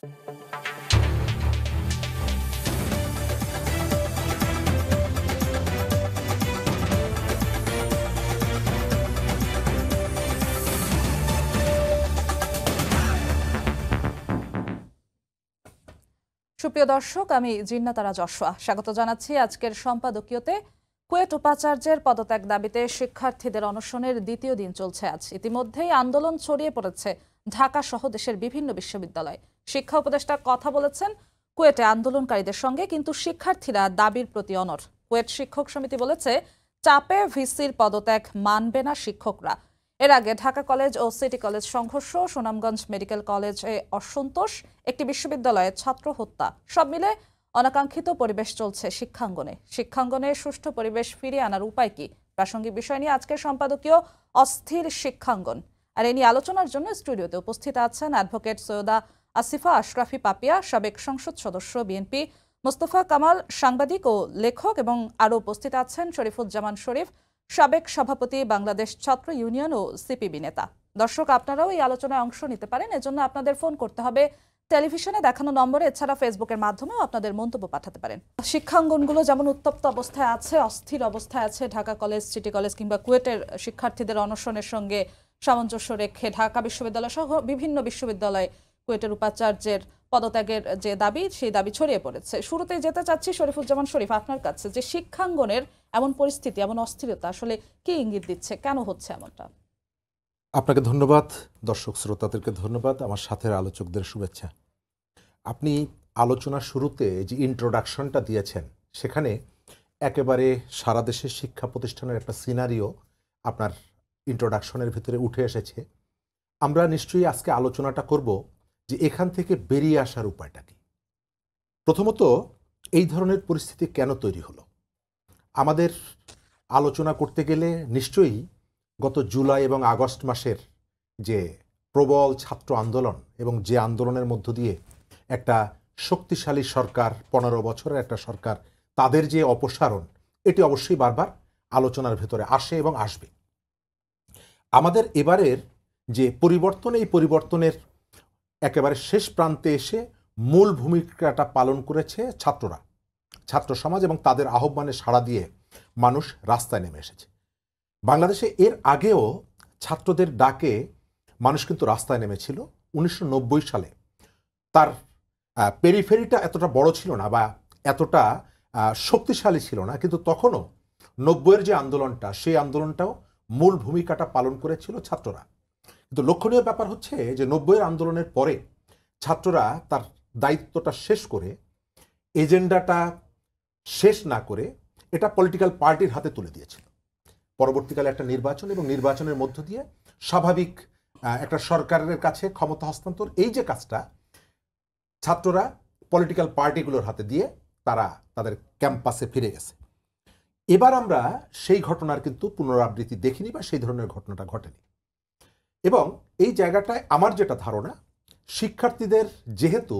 সুপ্রিয় দর্শক, আমি জিন্নাতারা যশোয়া স্বাগত জানাচ্ছি আজকের সম্পাদকীয়তে। কুয়েট উপাচার্যের পদত্যাগ দাবিতে শিক্ষার্থীদের অনশনের দ্বিতীয় দিন চলছে আজ। ইতিমধ্যেই আন্দোলন ছড়িয়ে পড়েছে ঢাকা সহ দেশের বিভিন্ন বিশ্ববিদ্যালয়। শিক্ষা উপদেষ্টা কথা বলেছেন কুয়েটে আন্দোলনকারীদের সঙ্গে, কিন্তু শিক্ষার্থীরা দাবির প্রতি অনড়। কুয়েট শিক্ষক সমিতি বলেছে চাপে ভিসির পদত্যাগ মানবে না শিক্ষকরা। এর আগে ঢাকা কলেজ ও সিটি কলেজ সংঘর্ষ, সুনামগঞ্জ মেডিকেল কলেজে অসন্তোষ, একটি বিশ্ববিদ্যালয়ে ছাত্র হত্যা, সব মিলে অনাকাঙ্ক্ষিত পরিবেশ চলছে শিক্ষাঙ্গনে সুষ্ঠু পরিবেশ ফিরিয়ে আনার উপায় কি? প্রাসঙ্গিক বিষয় নিয়ে আজকের সম্পাদকীয় অস্থির শিক্ষাঙ্গন। আর এ নিয়ে আলোচনার জন্য স্টুডিওতে উপস্থিত আছেন অ্যাডভোকেট সৈয়দা আসিফা আশরাফি পাপিয়া, সাবেক সংসদ সদস্য বিএনপি, মোস্তফা কামাল সাংবাদিক ও লেখক, এবং আরও উপস্থিত আছেন শরীফুজ্জামান শরীফ, সাবেক সভাপতি বাংলাদেশ ছাত্র ইউনিয়ন ও সিপিবি নেতা। দর্শক, আপনারাও এই আলোচনায় অংশ নিতে পারেন। এজন্য আপনাদের ফোন করতে হবে টেলিভিশনে দেখানো নম্বরে, এছাড়া ফেসবুকের মাধ্যমেও আপনাদের মন্তব্য পাঠাতে পারেন। শিক্ষাঙ্গনগুলো যেমন উত্তপ্ত অবস্থায় আছে, অস্থির অবস্থায় আছে, ঢাকা কলেজ, সিটি কলেজ কিংবা কুয়েটের শিক্ষার্থীদের অনশনের সঙ্গে সামঞ্জস্য রেখে ঢাকা বিশ্ববিদ্যালয় সহ বিভিন্ন বিশ্ববিদ্যালয়ে কুয়েটের উপাচার্যের পদত্যাগের যে দাবি, সেই দাবি ছড়িয়ে পড়েছে। শুরুতেই যেতে চাচ্ছি শরীফুজ্জামান শরীফ, আপনার কাছে, যে শিক্ষাঙ্গনের এমন পরিস্থিতি, এমন অস্থিরতা আসলে কি ইঙ্গিত দিচ্ছে? কেন হচ্ছে এমনটা? আপনাকে ধন্যবাদ, দর্শক শ্রোতাদেরকে ধন্যবাদ, আমার সাথের আলোচকদের শুভেচ্ছা। আপনি আলোচনার শুরুতে যে ইন্ট্রোডাকশনটা দিয়েছেন, সেখানে একেবারে সারা দেশের শিক্ষা প্রতিষ্ঠানের একটা সিনারিও আপনার ইন্ট্রোডাকশনের ভিতরে উঠে এসেছে। আমরা নিশ্চয়ই আজকে আলোচনাটা করব যে এখান থেকে বেরিয়ে আসার উপায়টা কি। প্রথমত, এই ধরনের পরিস্থিতি কেন তৈরি হলো আমাদের আলোচনা করতে গেলে নিশ্চয়ই গত জুলাই এবং আগস্ট মাসের যে প্রবল ছাত্র আন্দোলন, এবং যে আন্দোলনের মধ্য দিয়ে একটা শক্তিশালী সরকার, 15 বছরের একটা সরকার, তাদের যে অপসারণ, এটি অবশ্যই বারবার আলোচনার ভেতরে আসে এবং আসবে। আমাদের এবারের যে পরিবর্তন, এই পরিবর্তনের একেবারে শেষ প্রান্তে এসে মূল ভূমিকাটা পালন করেছে ছাত্ররা, ছাত্র সমাজ, এবং তাদের আহ্বানে সাড়া দিয়ে মানুষ রাস্তায় নেমে এসেছে। বাংলাদেশে এর আগেও ছাত্রদের ডাকে মানুষ কিন্তু রাস্তায় নেমেছিল। 1990 সালে তার পেরিফেরিটা এতটা বড় ছিল না বা এতটা শক্তিশালী ছিল না, কিন্তু তখনও 90-এর যে আন্দোলনটা, সেই আন্দোলনটাও মূল ভূমিকাটা পালন করেছিল ছাত্ররা। কিন্তু লক্ষণীয় ব্যাপার হচ্ছে যে 90-এর আন্দোলনের পরে ছাত্ররা তার দায়িত্বটা শেষ করে, এজেন্ডাটা শেষ না করে, এটা পলিটিক্যাল পার্টির হাতে তুলে দিয়েছিল। পরবর্তীকালে একটা নির্বাচন, এবং নির্বাচনের মধ্য দিয়ে স্বাভাবিক একটা সরকারের কাছে ক্ষমতা হস্তান্তর, এই যে কাজটা ছাত্ররা পলিটিক্যাল পার্টিগুলোর হাতে দিয়ে তারা তাদের ক্যাম্পাসে ফিরে গেছে। এবার আমরা সেই ঘটনার কিন্তু পুনরাবৃত্তি দেখিনি, বা সেই ধরনের ঘটনাটা ঘটেনি। এবং এই জায়গাটায় আমার যেটা ধারণা, শিক্ষার্থীদের যেহেতু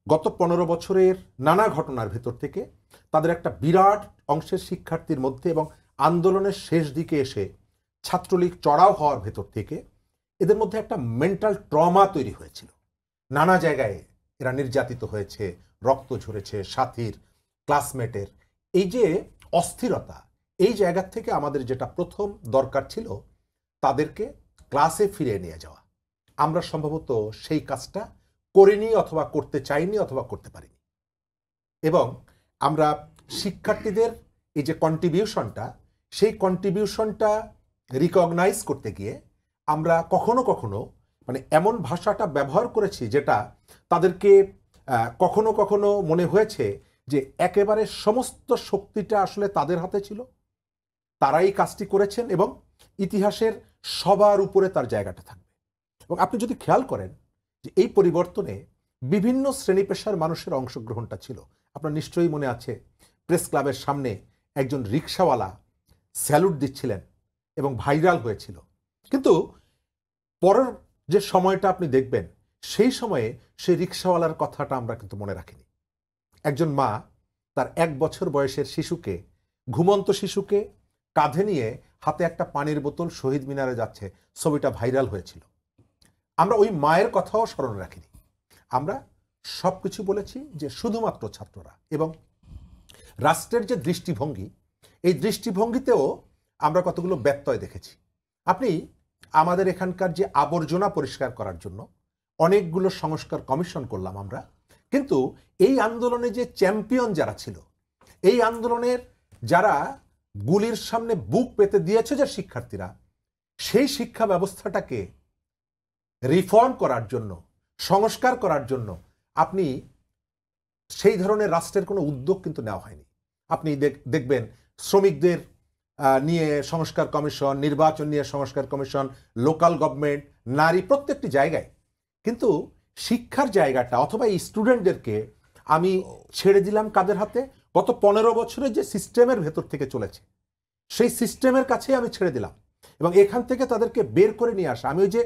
গত 15 বছরের নানা ঘটনার ভেতর থেকে তাদের একটা বিরাট অংশের শিক্ষার্থীর মধ্যে, এবং আন্দোলনের শেষ দিকে এসে ছাত্রলীগ চড়াও হওয়ার ভেতর থেকে এদের মধ্যে একটা মেন্টাল ট্রমা তৈরি হয়েছিল। নানা জায়গায় এরা নির্যাতিত হয়েছে, রক্ত ঝরেছে, সাথীর, ক্লাসমেটের। এই যে অস্থিরতা, এই জায়গা থেকে আমাদের যেটা প্রথম দরকার ছিল, তাদেরকে ক্লাসে ফিরিয়ে নিয়ে যাওয়া। আমরা সম্ভবত সেই কাজটা করিনি, অথবা করতে চাইনি, অথবা করতে পারিনি। এবং আমরা শিক্ষার্থীদের এই যে কন্ট্রিবিউশনটা, সেই কন্ট্রিবিউশনটা রিকগনাইজ করতে গিয়ে আমরা কখনো কখনো মানে এমন ভাষাটা ব্যবহার করেছি যেটা তাদেরকে কখনো কখনো মনে হয়েছে যে একেবারে সমস্ত শক্তিটা আসলে তাদের হাতে ছিল, তারাই কাজটি করেছেন, এবং ইতিহাসের সবার উপরে তার জায়গাটা থাকবে। এবং আপনি যদি খেয়াল করেন যে এই পরিবর্তনে বিভিন্ন শ্রেণী পেশার মানুষের অংশগ্রহণটা ছিল। আপনার নিশ্চয়ই মনে আছে, প্রেস ক্লাবের সামনে একজন রিক্সাওয়ালা স্যালুট দিচ্ছিলেন এবং ভাইরাল হয়েছিল। কিন্তু পরের যে সময়টা আপনি দেখবেন, সেই সময়ে সেই রিক্সাওয়ালার কথাটা আমরা কিন্তু মনে রাখিনি। একজন মা তার 1 বছর বয়সের শিশুকে, ঘুমন্ত শিশুকে কাঁধে নিয়ে হাতে একটা পানির বোতল শহীদ মিনারে যাচ্ছে, ছবিটা ভাইরাল হয়েছিল। আমরা ওই মায়ের কথাও স্মরণ রাখিনি। আমরা সবকিছু বলেছি যে শুধুমাত্র ছাত্ররা এবং রাষ্ট্রের যে দৃষ্টিভঙ্গি, এই দৃষ্টিভঙ্গিতেও আমরা কতগুলো ব্যত্যয় দেখেছি। আপনি আমাদের এখানকার যে আবর্জনা পরিষ্কার করার জন্য অনেকগুলো সংস্কার কমিশন করলাম আমরা, কিন্তু এই আন্দোলনে যে চ্যাম্পিয়ন যারা ছিল, এই আন্দোলনের যারা গুলির সামনে বুক পেতে দিয়েছে যে শিক্ষার্থীরা, সেই শিক্ষা ব্যবস্থাটাকে রিফর্ম করার জন্য, সংস্কার করার জন্য আপনি সেই ধরনের রাষ্ট্রের কোনো উদ্যোগ কিন্তু নেওয়া হয়নি। আপনি দেখবেন শ্রমিকদের নিয়ে সংস্কার কমিশন, নির্বাচন নিয়ে সংস্কার কমিশন, লোকাল গভর্নমেন্ট, নারী, প্রত্যেকটি জায়গায়। কিন্তু শিক্ষার জায়গাটা অথবা এই স্টুডেন্টদেরকে আমি ছেড়ে দিলাম কাদের হাতে? গত 15 বছরে যে সিস্টেমের ভেতর থেকে চলেছে সেই সিস্টেমের কাছে আমি ছেড়ে দিলাম এবং এখান থেকে তাদেরকে বের করে নিয়ে আসা। আমি ওই যে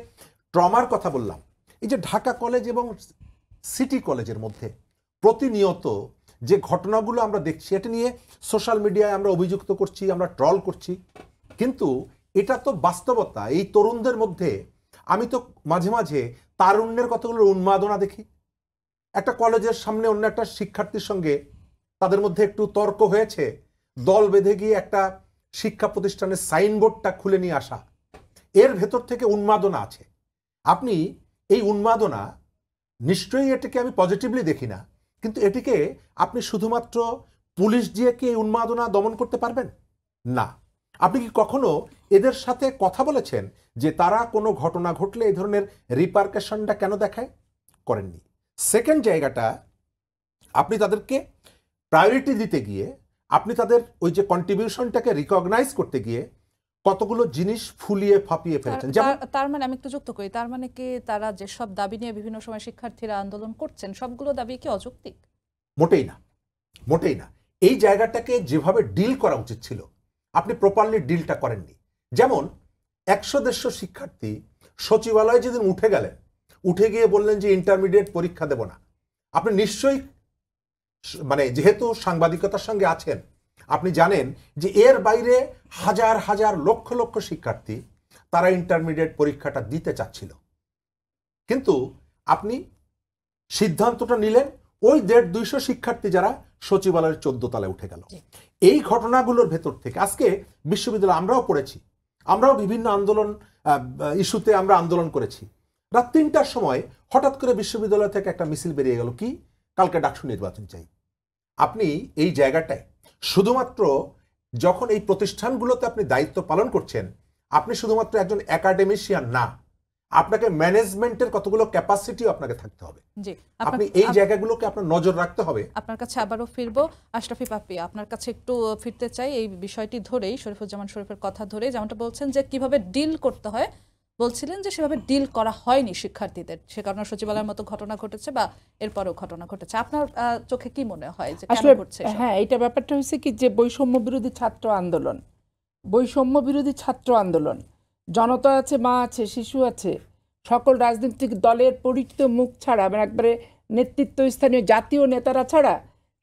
ট্রমার কথা বললাম, এই যে ঢাকা কলেজ এবং সিটি কলেজের মধ্যে প্রতিনিয়ত যে ঘটনাগুলো আমরা দেখছি, এটা নিয়ে সোশ্যাল মিডিয়ায় আমরা অভিযুক্ত করছি, আমরা ট্রল করছি, কিন্তু এটা তো বাস্তবতা। এই তরুণদের মধ্যে আমি তো মাঝে মাঝে তারুণ্যের কতগুলো উন্মাদনা দেখি। একটা কলেজের সামনে অন্য একটা শিক্ষার্থীর সঙ্গে তাদের মধ্যে একটু তর্ক হয়েছে, দল বেঁধে গিয়ে একটা শিক্ষা প্রতিষ্ঠানের সাইনবোর্ডটা খুলে নিয়ে আসা, এর ভেতর থেকে উন্মাদনা আছে। আপনি এই উন্মাদনা, নিশ্চয়ই এটাকে আমি পজিটিভলি দেখি না, কিন্তু এটিকে আপনি শুধুমাত্র পুলিশ দিয়ে কি এই উন্মাদনা দমন করতে পারবেন না। আপনি কি কখনো এদের সাথে কথা বলেছেন যে তারা কোনো ঘটনা ঘটলে এই ধরনের রিপারকাশনটা কেন দেখায়? করেননি। সেকেন্ড জায়গাটা, আপনি তাদেরকে প্রায়োরিটি দিতে গিয়ে, আপনি তাদের ওই যে কন্ট্রিবিউশনটাকে রিকগনাইজ করতে গিয়ে কতগুলো জিনিস ফুলিয়ে ফাঁপিয়ে ফেলেছেন। তার মানে আমি একটু যুক্ত করি, তার মানে কি তারা যেসব দাবি নিয়ে বিভিন্ন সময় শিক্ষার্থীরা আন্দোলন করছেন সবগুলো দাবি কি অযৌক্তিক? মোটেই না, মোটেই না। এই জায়গাটাকে যেভাবে ডিল করা উচিত ছিল আপনি প্রপারলি ডিলটা করেননি। যেমন 100-150 শিক্ষার্থী সচিবালয়ে যেদিন উঠে গেলেন, উঠে গিয়ে বললেন যে ইন্টারমিডিয়েট পরীক্ষা দেব না, আপনি নিশ্চয়ই মানে যেহেতু সাংবাদিকতার সঙ্গে আছেন, আপনি জানেন যে এর বাইরে হাজার হাজার লক্ষ লক্ষ শিক্ষার্থী তারা ইন্টারমিডিয়েট পরীক্ষাটা দিতে চাচ্ছিল, কিন্তু আপনি সিদ্ধান্তটা নিলেন ওই 150-200 শিক্ষার্থী যারা সচিবালয়ের 14 তলায় উঠে গেল। এই ঘটনাগুলোর ভেতর থেকে আজকে বিশ্ববিদ্যালয়, আমরাও পড়েছি, আমরাও বিভিন্ন আন্দোলন ইস্যুতে আমরা আন্দোলন করেছি। রাত 3টার সময় হঠাৎ করে বিশ্ববিদ্যালয় থেকে একটা মিছিল বেরিয়ে গেল, কি কালকে ডাকসু নির্বাচন চাই। আপনি এই জায়গাটায় শুধুমাত্র যখন এই প্রতিষ্ঠানগুলোতে আপনি দায়িত্ব পালন করছেন, আপনি শুধুমাত্র একজন একাডেমিশিয়ান না, আপনাকে ম্যানেজমেন্টের কতগুলো ক্যাপাসিটিও আপনাকে থাকতে হবে। জি, আপনি এই জায়গাগুলোকে আপনার নজর রাখতে হবে। আপনার কাছে আবারও ফিরবো। আশরাফি পাপি, আপনার কাছে একটু ফিরতে চাই এই বিষয়টি ধরেই, শরীফুজ্জামান শরীফের কথা ধরে, যেমনটা বলছেন যে কিভাবে ডিল করতে হয়, বলছিলেন যে সেভাবে ডিল করা হয়নি শিক্ষার্থীদের, সে কারণে সচিবালয়ের মতো ঘটনা ঘটেছে বা এরপরেও ঘটনা ঘটেছে। আপনার চোখে কি মনে হয় যে কেন ঘটছে? হ্যাঁ, এটা ব্যাপারটা হচ্ছে কি যে বৈষম্য বিরোধী ছাত্র আন্দোলন, বৈষম্য বিরোধী ছাত্র আন্দোলন, জনতা আছে, মা আছে, শিশু আছে, সকল রাজনৈতিক দলের পরিচিত মুখ ছাড়া, মানে একবারে নেতৃত্ব স্থানীয় জাতীয় নেতারা ছাড়া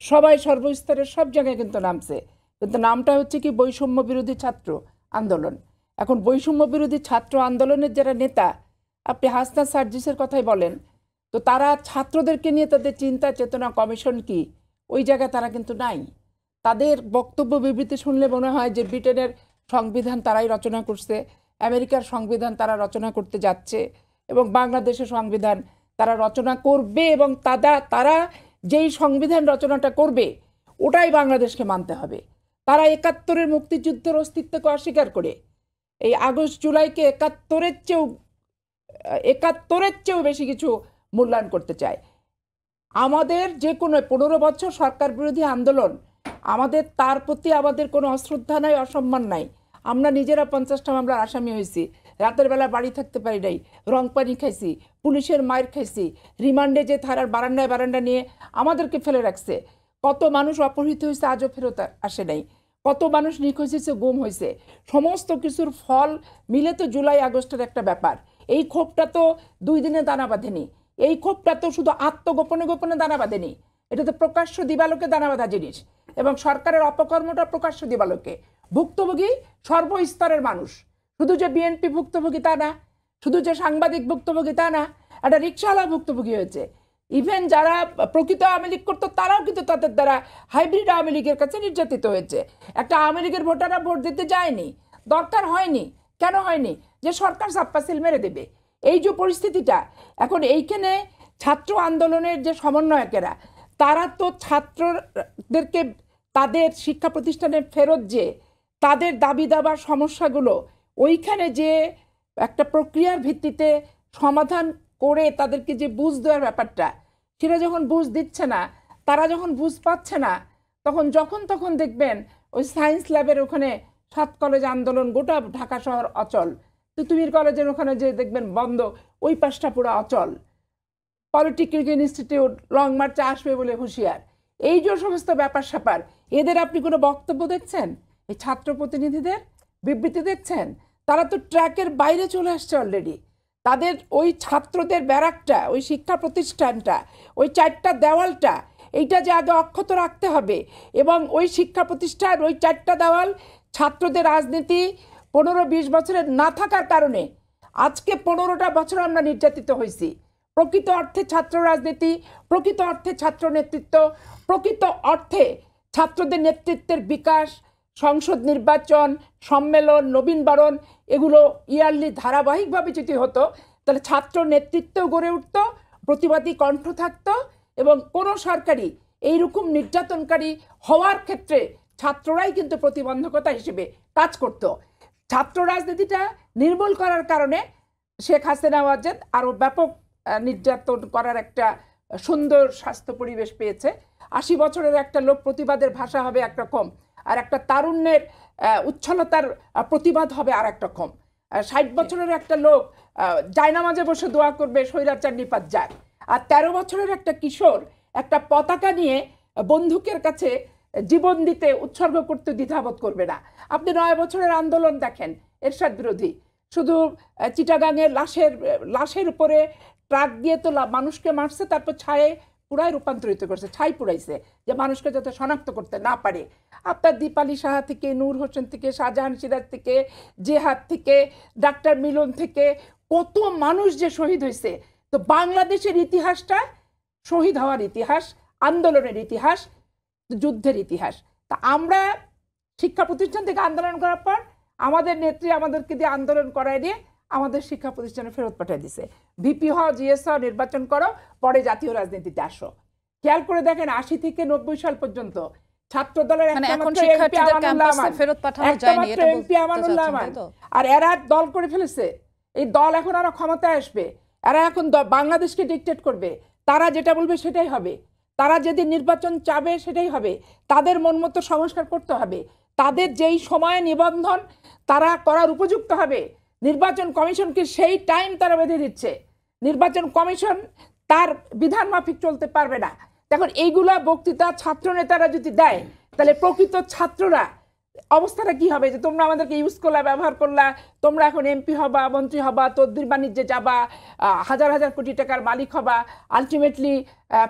সবাই সর্বস্তরের সব জায়গায় কিন্তু নামছে, কিন্তু নামটা হচ্ছে কি বৈষম্য বিরোধী ছাত্র আন্দোলন। এখন বৈষম্য বিরোধী ছাত্র আন্দোলনের যারা নেতা, আপনি হাসনাত সার্জিসের কথাই বলেন, তো তারা ছাত্রদেরকে নিয়ে তাদের চিন্তা চেতনা কমিশন কি, ওই জায়গায় তারা কিন্তু নাই। তাদের বক্তব্য বিবৃতি শুনলে মনে হয় যে ব্রিটেনের সংবিধান তারাই রচনা করছে, আমেরিকার সংবিধান তারা রচনা করতে যাচ্ছে এবং বাংলাদেশের সংবিধান তারা রচনা করবে, এবং তারা যেই সংবিধান রচনাটা করবে ওটাই বাংলাদেশকে মানতে হবে। তারা 71-এর মুক্তিযুদ্ধের অস্তিত্বকে অস্বীকার করে এই আগস্ট জুলাইকে 71-এর চেয়েও বেশি কিছু মূল্যায়ন করতে চায়। আমাদের যে কোনো 15 বছর সরকার বিরোধী আন্দোলন, আমাদের তার প্রতি আমাদের কোনো অশ্রদ্ধা নাই, অসম্মান নাই। আমরা নিজেরা 50টা মামলার আসামি হয়েছি, রাতের বেলা বাড়ি থাকতে পারি নাই, রং পানি খাইছি, পুলিশের মায়ের খাইছি, রিমান্ডে যে থানার বারান্দা নিয়ে আমাদেরকে ফেলে রাখছে। কত মানুষ অপহৃত হয়েছে, আজও ফেরত আসে নাই, কত মানুষ নিখোঁজ হয়েছে, গুম হয়েছে। সমস্ত কিছুর ফল মিলে তো জুলাই আগস্টের একটা ব্যাপার। এই ক্ষোভটা তো 2 দিনে দানা বাঁধেনি, এই ক্ষোভটা তো শুধু আত্মগোপনে গোপনে দানা বাঁধেনি, এটা তো প্রকাশ্য দিবালোকে দানা বাঁধা জিনিস, এবং সরকারের অপকর্মটা প্রকাশ্য দিবালোকে। ভুক্তভোগী সর্বস্তরের মানুষ, শুধু যে বিএনপি ভুক্তভোগী তা না, শুধু যে সাংবাদিক ভুক্তভোগী তা না, একটা রিক্সাওয়ালা ভুক্তভোগী হয়েছে, ইভেন যারা প্রকৃত আওয়ামী লীগ করতো তারাও কিন্তু তাদের দ্বারা হাইব্রিড আওয়ামী লীগের কাছে নির্যাতিত হয়েছে। একটা আওয়ামী লীগের ভোটাররা ভোট দিতে যায়নি, দরকার হয়নি। কেন হয়নি? যে সরকার সাপ্পাসিল মেরে দেবে। এই যে পরিস্থিতিটা এখন, এইখানে ছাত্র আন্দোলনের যে সমন্বয়কেরা, তারা তো ছাত্রদেরকে তাদের শিক্ষা প্রতিষ্ঠানে ফেরত যে তাদের দাবি দাবার সমস্যাগুলো ওইখানে যে একটা প্রক্রিয়ার ভিত্তিতে সমাধান করে তাদেরকে যে বুঝ দেওয়ার ব্যাপারটা, সেটা যখন বুঝ দিচ্ছে না, তারা যখন বুঝ পাচ্ছে না, যখন তখন দেখবেন ওই সায়েন্স ল্যাবের ওখানে 7 কলেজ আন্দোলন, গোটা ঢাকা শহর অচল। তুতুমির কলেজের ওখানে যে দেখবেন বন্ধ, ওই পাশটা পুরো অচল। পলিটেকনিক ইনস্টিটিউট লং মার্চে আসবে বলে হুঁশিয়ার। এই যে সমস্ত ব্যাপার স্যাপার, এদের আপনি কোনো বক্তব্য দেখছেন? এই ছাত্র প্রতিনিধিদের বিবৃতি দেখছেন? তারা তো ট্র্যাকের বাইরে চলে আসছে অলরেডি। তাদের ওই ছাত্রদের ব্যারাকটা, ওই শিক্ষা প্রতিষ্ঠানটা, ওই 4টা দেওয়ালটা, এইটা যে আগে অক্ষত রাখতে হবে। এবং ওই শিক্ষা প্রতিষ্ঠান, ওই 4টা দেওয়াল, ছাত্রদের রাজনীতি 15-20 বছরের না থাকার কারণে আজকে 15টা বছর আমরা নির্যাতিত হয়েছি। প্রকৃত অর্থে ছাত্র রাজনীতি, প্রকৃত অর্থে ছাত্র নেতৃত্ব, প্রকৃত অর্থে ছাত্রদের নেতৃত্বের বিকাশ, সংসদ নির্বাচন, সম্মেলন, নবীনবরণ, এগুলো ইয়ারলি ধারাবাহিকভাবে যদি হতো, তাহলে ছাত্র নেতৃত্ব গড়ে উঠতো, প্রতিবাদী কণ্ঠ থাকতো, এবং কোনো সরকারি এইরকম নির্যাতনকারী হওয়ার ক্ষেত্রে ছাত্ররাই কিন্তু প্রতিবন্ধকতা হিসেবে কাজ করত। ছাত্র রাজনীতিটা নির্মূল করার কারণে শেখ হাসিনা ওয়াজেদ আরও ব্যাপক নির্যাতন করার একটা সুন্দর স্বাস্থ্য পরিবেশ পেয়েছে। 80 বছরের একটা লোক প্রতিবাদের ভাষা হবে একরকম, আর একটা তারুণ্যের উচ্ছলতার প্রতিবাদ হবে আর এক রকম। 60 বছরের একটা লোক জায়নামাজে বসে দোয়া করবে স্বৈরাচার নিপাত যাক, আর 13 বছরের একটা কিশোর একটা পতাকা নিয়ে বন্দুকের কাছে জীবন দিতে উৎসর্গ করতে দ্বিধাবোধ করবে না। আপনি 9 বছরের আন্দোলন দেখেন এরশাদ বিরোধী, শুধু চিটাগাঙের লাশের উপরে ট্রাক দিয়ে তো মানুষকে মারছে, তারপর ছায়ে পুরাই রূপান্তরিত করছে, ছাই পুরাইছে, যে মানুষকে যাতে শনাক্ত করতে না পারে। আপনার দীপালি সাহা থেকে, নূর হোসেন থেকে, শাহজাহান সিরাজ থেকে, জেহাদ থেকে, ডাক্তার মিলন থেকে কত মানুষ যে শহীদ হয়েছে। তো বাংলাদেশের ইতিহাসটা শহীদ হওয়ার ইতিহাস, আন্দোলনের ইতিহাস, যুদ্ধের ইতিহাস। তা আমরা শিক্ষা প্রতিষ্ঠান থেকে আন্দোলন করার পর আমাদের নেত্রী আমাদেরকে দিয়ে আন্দোলন করায় নিয়ে আমাদের শিক্ষা প্রতিষ্ঠানে ফেরত পাঠিয়ে দিছে। ভিপি হও, জিএস হও, নির্বাচন করো, পরে জাতীয় রাজনীতিতে আসো। খেয়াল করে দেখেন 80 থেকে 90 সাল পর্যন্ত ছাত্র দলের এমপি আমানুল্লাহ আমান, আর এরা দল করে ফেলেছে। এই দল এখন আরো ক্ষমতায় আসবে, এরা এখন বাংলাদেশকে ডিকটেট করবে। তারা যেটা বলবে সেটাই হবে, তারা যেদিন নির্বাচন চাবে সেটাই হবে, তাদের মন মতো সংস্কার করতে হবে। তাদের যেই সময়ে নিবন্ধন তারা করার উপযুক্ত হবে, নির্বাচন কমিশনকে সেই টাইম তারা বেঁধে দিচ্ছে। নির্বাচন কমিশন তার বিধান মাফিক চলতে পারবে না। এখন এইগুলা বক্তৃতা ছাত্র নেতারা যদি দেয়, তাহলে প্রকৃত ছাত্ররা অবস্থাটা কি হবে? যে তোমরা আমাদেরকে ইউজ করলা, ব্যবহার করলা, তোমরা এখন এমপি হবা, মন্ত্রী হবা, তদ্বির বাণিজ্যে যাবা, হাজার হাজার কোটি টাকার মালিক হবা, আলটিমেটলি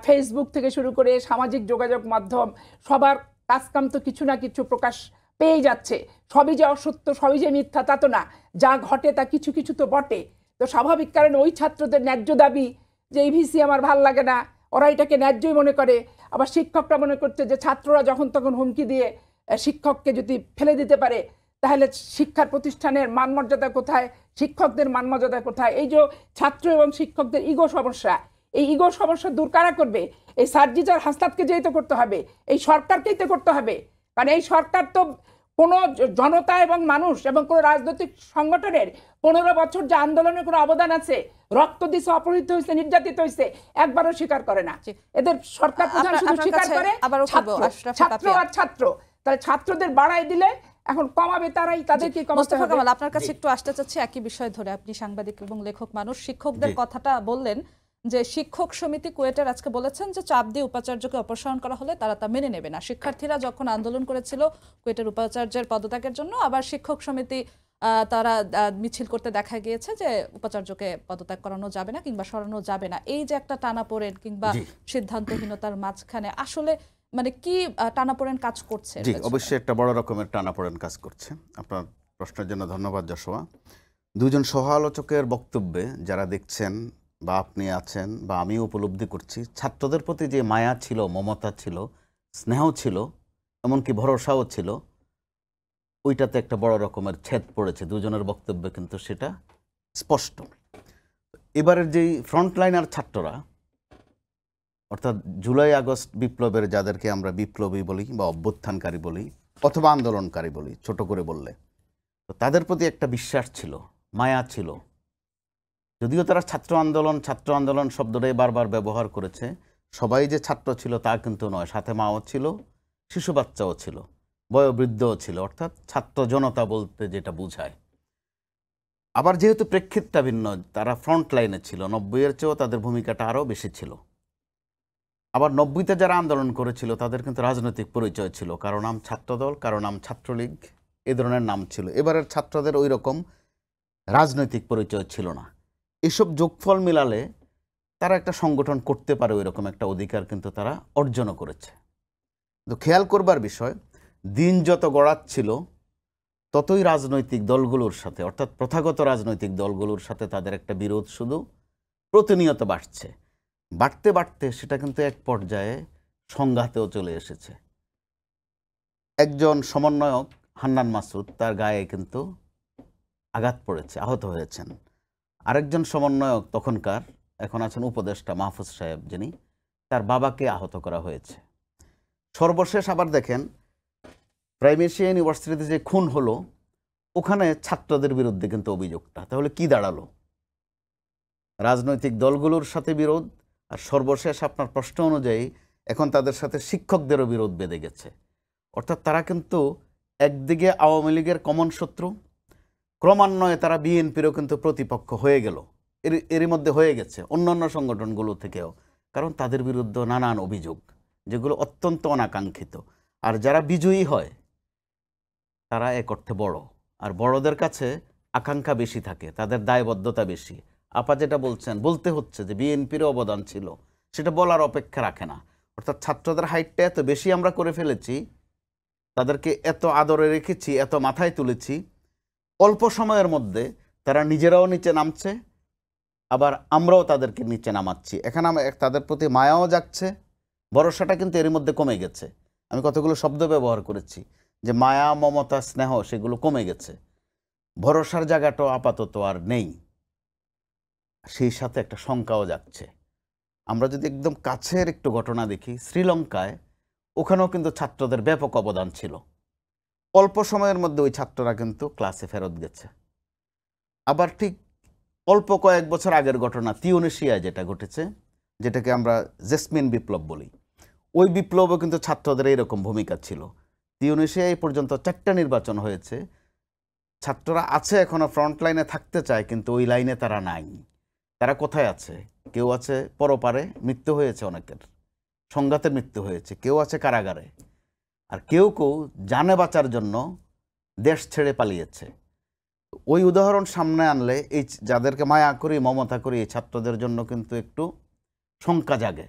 ফেসবুক থেকে শুরু করে সামাজিক যোগাযোগ মাধ্যম সবার কাজকাম তো কিছু না কিছু প্রকাশ পেয়ে যাচ্ছে। সবই যে অসত্য, সবই যে মিথ্যা তা তো না, যা ঘটে তা কিছু কিছু তো বটে। তো স্বাভাবিক কারণে ওই ছাত্রদের ন্যায্য দাবি যে এই ভিসি আমার ভাল লাগে না, ওরা এটাকে ন্যায্যই মনে করে। আবার শিক্ষকরা মনে করছে যে ছাত্ররা যখন তখন হুমকি দিয়ে শিক্ষককে যদি ফেলে দিতে পারে, তাহলে শিক্ষার প্রতিষ্ঠানের মানমর্যাদা কোথায়, শিক্ষকদের মানমর্যাদা কোথায়? এই যে ছাত্র এবং শিক্ষকদের ইগো সমস্যা, এই ইগো সমস্যা দূর কারা করবে? এই সার্জিজার হাসনাতকে যেই তো করতে হবে, এই সরকারকেই তো করতে হবে। কারণ এই সরকার তো কোনো জনতা এবং মানুষ এবং কোনো রাজনৈতিক সংগঠনের 15 বছর যে আন্দোলনের কোনো অবদান আছে, রক্ত দিছে, অপহৃত হয়েছে, নির্যাতিত হয়েছে, একবারও স্বীকার করে না। এদের সরকার প্রধান শুধু স্বীকার করে ছাত্র আর ছাত্র। তাহলে ছাত্রদের বাড়াই দিলে এখন কমাবে তারাই, তাদেরকে কমাতে হবে। আপনার কাছে একটু আসতে চাচ্ছি একই বিষয় ধরে। আপনি সাংবাদিক এবং লেখক মানুষ, শিক্ষকদের কথাটা বললেন যে শিক্ষক সমিতি কুয়েটের আজকে বলেছেন যে চাপ দিয়ে উপাচার্যকে অপসারণ করা হলে তারা তা মেনে নেবে না। শিক্ষার্থীরা যখন আন্দোলন করেছিল কুয়েটের উপাচার্যের পদত্যাগের জন্য, আবার শিক্ষক সমিতি তারা মিছিল করতে দেখা গিয়েছে যে উপাচার্যকে পদত্যাগ করানো যাবে না কিংবা সরানো যাবে না। এই যে একটা টানাপোড়েন কিংবা সিদ্ধান্তহীনতার মাঝখানে আসলে মানে কি টানাপোড়েন কাজ করছে? জি, অবশ্যই একটা বড় রকমের টানাপোড়েন কাজ করছে। আপনার প্রশ্নের জন্য ধন্যবাদ যশোয়া। দুজন সহ আলোচকের বক্তব্যে যারা দেখছেন বা আপনি আছেন বা আমি উপলব্ধি করছি, ছাত্রদের প্রতি যে মায়া ছিল, মমতা ছিল, স্নেহ ছিল, এমনকি ভরসাও ছিল, ওইটাতে একটা বড় রকমের ছেদ পড়েছে। দুজনের বক্তব্যে কিন্তু সেটা স্পষ্ট। এবারের যেই ফ্রন্টলাইনার ছাত্ররা, অর্থাৎ জুলাই আগস্ট বিপ্লবের যাদেরকে আমরা বিপ্লবী বলি বা অভ্যুত্থানকারী বলি অথবা আন্দোলনকারী বলি ছোট করে বললে, তো তাদের প্রতি একটা বিশ্বাস ছিল, মায়া ছিল। যদিও তারা ছাত্র আন্দোলন শব্দটাই বারবার ব্যবহার করেছে, সবাই যে ছাত্র ছিল তা কিন্তু নয়, সাথে মাও ছিল, শিশু বাচ্চাও ছিল, বয়োবৃদ্ধও ছিল, অর্থাৎ ছাত্র জনতা বলতে যেটা বোঝায়। আবার যেহেতু প্রেক্ষিতটা ভিন্ন, তারা ফ্রন্ট লাইনে ছিল, 90-এর চেয়েও তাদের ভূমিকাটা আরও বেশি ছিল। আবার 90-তে যারা আন্দোলন করেছিল তাদের কিন্তু রাজনৈতিক পরিচয় ছিল, কারো নাম ছাত্রদল, কারো নাম ছাত্রলীগ, এ ধরনের নাম ছিল। এবারের ছাত্রদের ওই রকম রাজনৈতিক পরিচয় ছিল না। এসব যোগফল মিলালে তারা একটা সংগঠন করতে পারে, ওই রকম একটা অধিকার কিন্তু তারা অর্জনও করেছে। তো খেয়াল করবার বিষয়, দিন যত গড়াচ্ছিল ততই রাজনৈতিক দলগুলোর সাথে, অর্থাৎ প্রথাগত রাজনৈতিক দলগুলোর সাথে তাদের একটা বিরোধ শুধু প্রতিনিয়ত বাড়ছে। বাড়তে বাড়তে সেটা কিন্তু এক পর্যায়ে সংঘাতেও চলে এসেছে। একজন সমন্বয়ক হান্নান মাসুদ, তার গায়ে কিন্তু আঘাত পড়েছে, আহত হয়েছেন। আরেকজন সমন্বয়ক তখনকার, এখন আছেন উপদেষ্টা মাহফুজ সাহেব, যিনি, তার বাবাকে আহত করা হয়েছে। সর্বশেষ আবার দেখেন, প্রাইমেশিয়া ইউনিভার্সিটিতে যে খুন হলো, ওখানে ছাত্রদের বিরুদ্ধে কিন্তু অভিযোগটা, তাহলে কি দাঁড়ালো? রাজনৈতিক দলগুলোর সাথে বিরোধ, আর সর্বশেষ আপনার প্রশ্ন অনুযায়ী এখন তাদের সাথে শিক্ষকদেরও বিরোধ বেঁধে গেছে। অর্থাৎ তারা কিন্তু একদিকে আওয়ামী লীগের কমন শত্রু, ক্রমান্বয়ে তারা বিএনপিরও কিন্তু প্রতিপক্ষ হয়ে গেল, এরই মধ্যে হয়ে গেছে অন্যান্য সংগঠনগুলো থেকেও, কারণ তাদের বিরুদ্ধে নানান অভিযোগ যেগুলো অত্যন্ত অনাকাঙ্ক্ষিত। আর যারা বিজয়ী হয় তারা এক অর্থে বড়, আর বড়দের কাছে আকাঙ্ক্ষা বেশি থাকে, তাদের দায়বদ্ধতা বেশি। আপা যেটা বলছেন, বলতে হচ্ছে যে বিএনপিরও অবদান ছিল, সেটা বলার অপেক্ষা রাখে না। অর্থাৎ ছাত্রদের হাইটটা এত বেশি আমরা করে ফেলেছি, তাদেরকে এত আদরে রেখেছি, এত মাথায় তুলেছি, অল্প সময়ের মধ্যে তারা নিজেরাও নিচে নামছে, আবার আমরাও তাদেরকে নিচে নামাচ্ছি। এখানে তাদের প্রতি মায়াও যাচ্ছে, ভরসাটা কিন্তু এর মধ্যে কমে গেছে। আমি কতগুলো শব্দ ব্যবহার করেছি যে মায়া, মমতা, স্নেহ, সেগুলো কমে গেছে, ভরসার জায়গাটাও আপাতত আর নেই। সেই সাথে একটা শঙ্কাও যাচ্ছে। আমরা যদি একদম কাছের একটু ঘটনা দেখি, শ্রীলঙ্কায়, ওখানেও কিন্তু ছাত্রদের ব্যাপক অবদান ছিল। অল্প সময়ের মধ্যে ওই ছাত্ররা কিন্তু ক্লাসে ফেরত গেছে। আবার ঠিক অল্প কয়েক বছর আগের ঘটনা, তিউনিসিয়ায় যেটা ঘটেছে, যেটাকে আমরা জেসমিন বিপ্লব বলি, ওই বিপ্লবও কিন্তু ছাত্রদের এইরকম ভূমিকা ছিল। তিউনিসিয়ায় এই পর্যন্ত 4টা নির্বাচন হয়েছে, ছাত্ররা আছে এখনো ফ্রন্ট লাইনে থাকতে চায়, কিন্তু ওই লাইনে তারা নাই। তারা কোথায় আছে? কেউ আছে পরপারে, মৃত্যু হয়েছে অনেকের, সংঘাতের মৃত্যু হয়েছে, কেউ আছে কারাগারে, আর কেউ কেউ জানে বাঁচার জন্য দেশ ছেড়ে পালিয়েছে। ওই উদাহরণ সামনে আনলে এই যাদেরকে মায়া করি, মমতা করি, এই ছাত্রদের জন্য কিন্তু একটু শঙ্কা জাগে।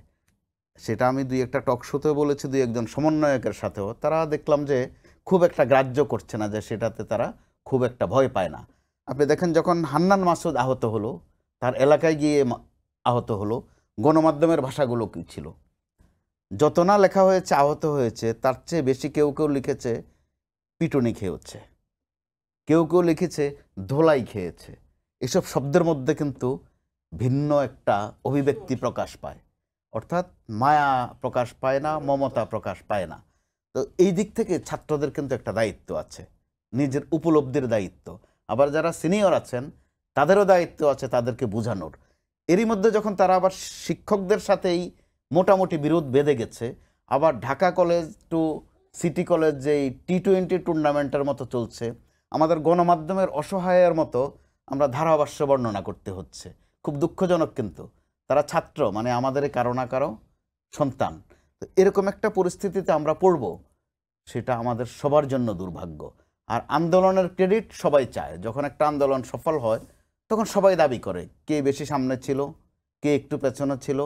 সেটা আমি দুই একটা টক শোতে বলেছি, দুই একজন সমন্বয়কের সাথেও, তারা দেখলাম যে খুব একটা গ্রাহ্য করছে না, যে সেটাতে তারা খুব একটা ভয় পায় না। আপনি দেখেন, যখন হান্নান মাসুদ আহত হলো, তার এলাকায় গিয়ে আহত হলো, গণমাধ্যমের ভাষাগুলো কী ছিল? যত না লেখা হয়েছে আহত হয়েছে, তার চেয়ে বেশি কেউ কেউ লিখেছে পিটুনি খেয়েছে, কেউ কেউ লিখেছে ধোলাই খেয়েছে। এসব শব্দের মধ্যে কিন্তু ভিন্ন একটা অভিব্যক্তি প্রকাশ পায়, অর্থাৎ মায়া প্রকাশ পায় না, মমতা প্রকাশ পায় না। তো এই দিক থেকে ছাত্রদের কিন্তু একটা দায়িত্ব আছে, নিজের উপলব্ধির দায়িত্ব। আবার যারা সিনিয়র আছেন তাদেরও দায়িত্ব আছে তাদেরকে বোঝানোর। এরই মধ্যে যখন তারা আবার শিক্ষকদের সাথেই মোটামুটি বিরোধ বেঁধে গেছে, আবার Dhaka college to city college যেই T20 টুর্নামেন্টের মতো চলছে, আমাদের গণমাধ্যমের অসহায়ের মতো আমরা ধারাভাষ্য বর্ণনা করতে হচ্ছে। খুব দুঃখজনক, কিন্তু তারা ছাত্র, মানে আমাদের কারো না কারো সন্তান। তো এরকম একটা পরিস্থিতিতে আমরা পড়ব, সেটা আমাদের সবার জন্য দুর্ভাগ্য। আর আন্দোলনের ক্রেডিট সবাই চায়, যখন একটা আন্দোলন সফল হয় তখন সবাই দাবি করে কে বেশি সামনে ছিল, কে একটু পেছনে ছিল।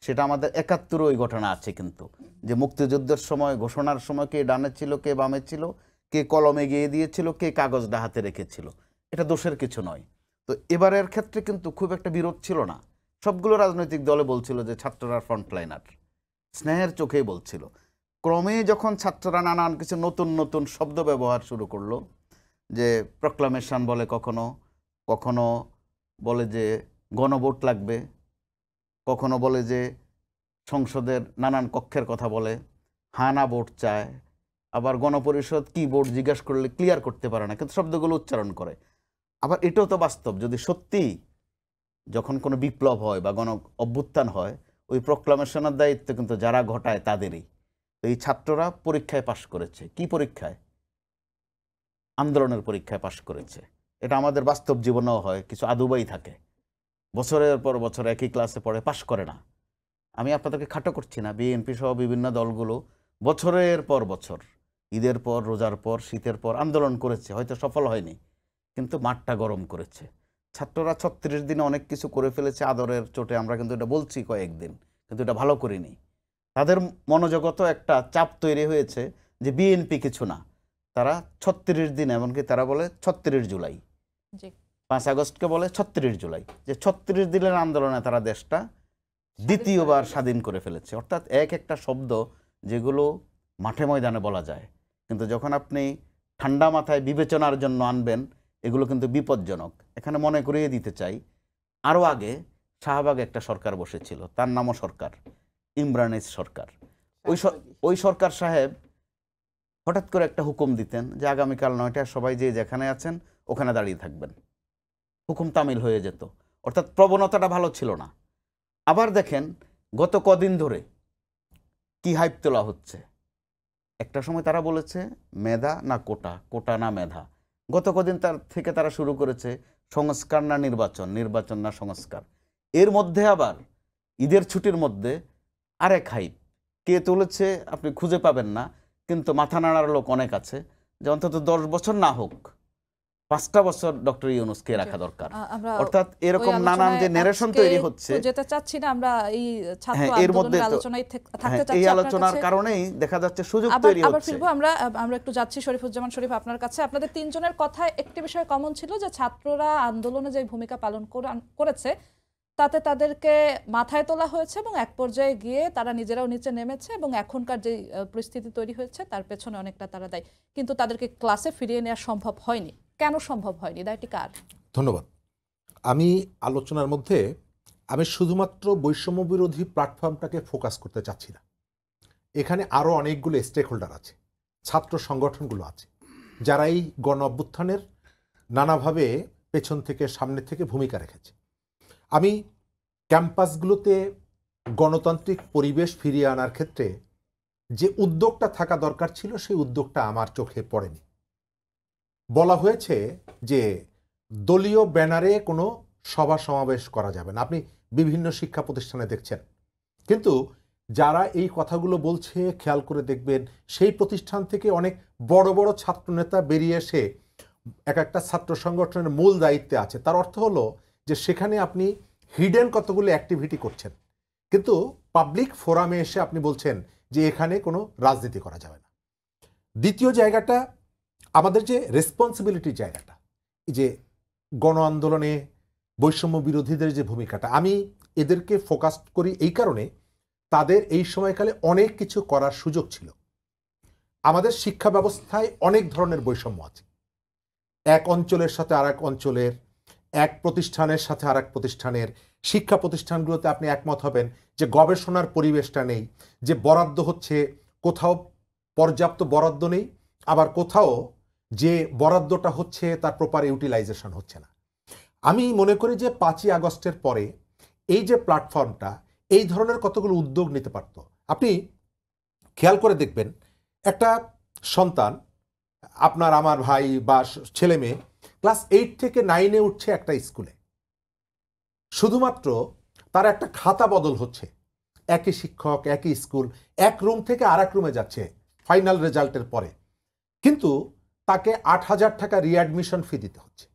সেটা আমাদের 71 ওই ঘটনা আছে কিন্তু, যে মুক্তিযুদ্ধের সময় ঘোষণার সময় কে ডানে ছিল, কে বামে ছিল, কে কলমে গিয়ে দিয়েছিল, কে কাগজটা হাতে রেখেছিল, এটা দোষের কিছু নয়। তো এবারের ক্ষেত্রে কিন্তু খুব একটা বিরোধ ছিল না, সবগুলো রাজনৈতিক দলে বলছিল যে ছাত্ররা ফ্রন্টলাইনার, স্নেহের চোখেই বলছিল। ক্রমে যখন ছাত্ররা নানান কিছু নতুন নতুন শব্দ ব্যবহার শুরু করলো, যে প্রক্লামেশন বলে, কখনো কখনো বলে যে গণভোট লাগবে, কখনো বলে যে সংসদের নানান কক্ষের কথা বলে, হানা ভোট চায়, আবার গণপরিষদ কি ভোট জিজ্ঞাস করলে ক্লিয়ার করতে পারে না, কিন্তু শব্দগুলো উচ্চারণ করে। আবার এটাও তো বাস্তব, যদি সত্যি যখন কোনো বিপ্লব হয় বা গণ অভ্যুত্থান হয়, ওই প্রক্লামেশনের দায়িত্ব কিন্তু যারা ঘটায় তাদেরই। তো এই ছাত্ররা পরীক্ষায় পাশ করেছে। কি পরীক্ষায়? আন্দোলনের পরীক্ষায় পাশ করেছে। এটা আমাদের বাস্তব জীবনেও হয়, কিছু আদুবাই থাকে, বছরের পর বছর একই ক্লাসে পড়ে, পাশ করে না। আমি আপনাদেরকে খাটো করছি না, বিএনপি সহ বিভিন্ন দলগুলো বছরের পর বছর, ঈদের পর, রোজার পর, শীতের পর আন্দোলন করেছে, হয়তো সফল হয়নি, কিন্তু মাঠটা গরম করেছে। ছাত্ররা 36 দিনে অনেক কিছু করে ফেলেছে আদরের চোটে, আমরা কিন্তু এটা বলছি কয়েকদিন, কিন্তু এটা ভালো করিনি। তাদের মনোজগত একটা চাপ তৈরি হয়েছে যে বিএনপি কিছু না, তারা 36 দিন, এমনকি তারা বলে 36 জুলাই, 5 আগস্টকে বলে 36 জুলাই, যে 36 দিনের আন্দোলনে তারা দেশটা দ্বিতীয়বার স্বাধীন করে ফেলেছে। অর্থাৎ এক একটা শব্দ যেগুলো মাঠে ময়দানে বলা যায়, কিন্তু যখন আপনি ঠান্ডা মাথায় বিবেচনার জন্য আনবেন, এগুলো কিন্তু বিপজ্জনক। এখানে মনে করিয়ে দিতে চাই, আরও আগে শাহবাগে একটা সরকার বসেছিল, তার নামও সরকার, ইমরানিস সরকার। ওই সরকার সাহেব হঠাৎ করে একটা হুকুম দিতেন যে আগামীকাল 9টায় সবাই যে যেখানে আছেন ওখানে দাঁড়িয়ে থাকবেন, হুকুম তামিল হয়ে যেত। অর্থাৎ প্রবণতাটা ভালো ছিল না। আবার দেখেন গত কদিন ধরে কি হাইপ তোলা হচ্ছে। একটা সময় তারা বলেছে মেধা না কোটা, কোটা না মেধা। গত কদিন থেকে তারা শুরু করেছে সংস্কার না নির্বাচন, নির্বাচন না সংস্কার। এর মধ্যে আবার ঈদের ছুটির মধ্যে আরেক হাইপ কে তুলেছে আপনি খুঁজে পাবেন না, কিন্তু মাথা নাড়ার লোক অনেক আছে, যে অন্তত 10 বছর না হোক 5টা বছর ডক্টর ইউনূসকে রাখা দরকার। অর্থাৎ এরকম নানান যে ন্যারেশন তৈরি হচ্ছে, যেতে চাচ্ছি না আমরা এই ছাত্র এর মধ্যে আন্দোলনের আলোচনায় থাকতে চাচ্ছি। এই আলোচনার কারণেই দেখা যাচ্ছে সুযোগ তৈরি আবার হচ্ছে। ফিরবো আমরা একটু যাচ্ছি শরীফুজ্জামান শরীফ আপনার কাছে। আপনাদের তিনজনের কথায় একটি বিষয় কমন ছিল, যে ছাত্ররা আন্দোলনে যে ভূমিকা পালন করেছে তাতে তাদেরকে মাথায় তোলা হয়েছে এবং এক পর্যায়ে গিয়ে তারা নিজেরাও নিচে নেমেছে, এবং এখনকার যে পরিস্থিতি তৈরি হয়েছে তার পেছনে অনেকটা তারা দায়ী। কিন্তু তাদেরকে ক্লাসে ফিরিয়ে নেওয়া সম্ভব হয়নি। কেন সম্ভব হয়নি? দায়টি কার? ধন্যবাদ। আমি আলোচনার মধ্যে আমি শুধুমাত্র বৈষম্য বিরোধী প্ল্যাটফর্মটাকে ফোকাস করতে চাচ্ছি না। এখানে আরও অনেকগুলো স্টেক হোল্ডার আছে, ছাত্র সংগঠনগুলো আছে, যারা এই গণ অভ্যুত্থানের নানাভাবে পেছন থেকে সামনে থেকে ভূমিকা রেখেছে। আমি ক্যাম্পাসগুলোতে গণতান্ত্রিক পরিবেশ ফিরিয়ে আনার ক্ষেত্রে যে উদ্যোগটা থাকা দরকার ছিল, সেই উদ্যোগটা আমার চোখে পড়েনি। বলা হয়েছে যে দলীয় ব্যানারে কোনো সভা সমাবেশ করা যাবে না, আপনি বিভিন্ন শিক্ষা প্রতিষ্ঠানে দেখছেন। কিন্তু যারা এই কথাগুলো বলছে, খেয়াল করে দেখবেন সেই প্রতিষ্ঠান থেকে অনেক বড় বড় ছাত্রনেতা বেরিয়ে এসে এক একটা ছাত্র সংগঠনের মূল দায়িত্বে আছে। তার অর্থ হলো যে সেখানে আপনি হিডেন কতগুলো অ্যাক্টিভিটি করছেন, কিন্তু পাবলিক ফোরামে এসে আপনি বলছেন যে এখানে কোনো রাজনীতি করা যাবে না। দ্বিতীয় জায়গাটা, আমাদের যে রেসপন্সিবিলিটির জায়গাটা, যে গণ আন্দোলনে বৈষম্য বিরোধীদের যে ভূমিকাটা, আমি এদেরকে ফোকাস করি এই কারণে, তাদের এই সময়কালে অনেক কিছু করার সুযোগ ছিল। আমাদের শিক্ষা ব্যবস্থায় অনেক ধরনের বৈষম্য আছে, এক অঞ্চলের সাথে আর এক অঞ্চলের, এক প্রতিষ্ঠানের সাথে আর এক প্রতিষ্ঠানের। শিক্ষা প্রতিষ্ঠানগুলোতে আপনি একমত হবেন যে গবেষণার পরিবেশটা নেই, যে বরাদ্দ হচ্ছে কোথাও পর্যাপ্ত বরাদ্দ নেই, আবার কোথাও যে বরাদ্দটা হচ্ছে তার প্রপার ইউটিলাইজেশন হচ্ছে না। আমি মনে করি যে 5ই আগস্টের পরে এই যে প্ল্যাটফর্মটা এই ধরনের কতগুলো উদ্যোগ নিতে পারত। আপনি খেয়াল করে দেখবেন, একটা সন্তান, আপনার আমার ভাই বা ছেলে মেয়ে ক্লাস 8 থেকে 9-এ উঠছে একটা স্কুলে, শুধুমাত্র তার একটা খাতা বদল হচ্ছে, একই শিক্ষক, একই স্কুল, এক রুম থেকে আর এক রুমে যাচ্ছে ফাইনাল রেজাল্টের পরে, কিন্তু তাকে 8,000 টাকা রিঅ্যাডমিশন ফি দিতে হচ্ছে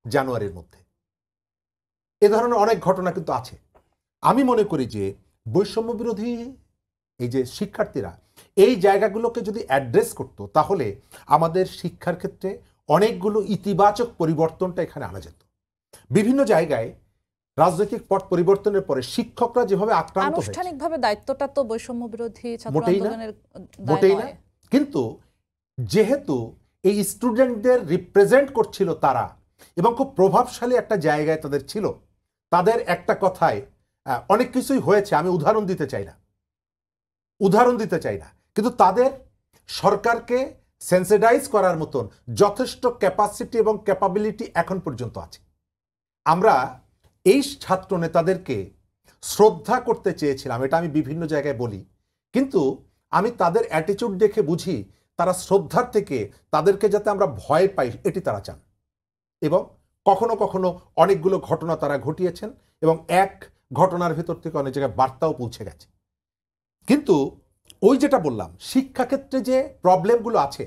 জানুয়ারির মধ্যে। এ ধরনের অনেক ঘটনা কিন্তু আছে। আমি মনে করি যে বৈষম্য বিরোধী এই যে শিক্ষার্থীরা এই জায়গাগুলোকে যদি অ্যাড্রেস করত, তাহলে আমাদের শিক্ষার ক্ষেত্রে অনেকগুলো ইতিবাচক পরিবর্তনটা এখানে আনা যেত। বিভিন্ন জায়গায় রাজনৈতিক পট পরিবর্তনের পরে শিক্ষকরা যেভাবে আক্রান্ত হয়েছে, আনুষ্ঠানিকভাবে দায়িত্বটা তো বৈষম্য বিরোধী ছাত্র মোটেই না, আন্দোলনের মোটেই দায় না। নয়। কিন্তু যেহেতু এই স্টুডেন্টদের রিপ্রেজেন্ট করছিল তারা, এবং খুব প্রভাবশালী একটা জায়গায় তাদের ছিল, তাদের একটা কথায় অনেক কিছুই হয়েছে, আমি উদাহরণ দিতে চাই না, কিন্তু তাদের সরকারকে সেন্সিটাইজ করার মতন যথেষ্ট ক্যাপাসিটি এবং ক্যাপাবিলিটি এখন পর্যন্ত আছে। আমরা এই ছাত্র নেতাদেরকে শ্রদ্ধা করতে চেয়েছিলাম, এটা আমি বিভিন্ন জায়গায় বলি, কিন্তু আমি তাদের অ্যাটিটিউড দেখে বুঝি তারা শ্রদ্ধার থেকে তাদেরকে যাতে আমরা ভয় পাই এটি তারা চান। এবং কখনো কখনো অনেকগুলো ঘটনা তারা ঘটিয়েছেন, এবং এক ঘটনার ভিতর থেকে অনেক জায়গায় বার্তাও পৌঁছে গেছে। কিন্তু ওই যেটা বললাম, শিক্ষাক্ষেত্রে যে প্রবলেমগুলো আছে,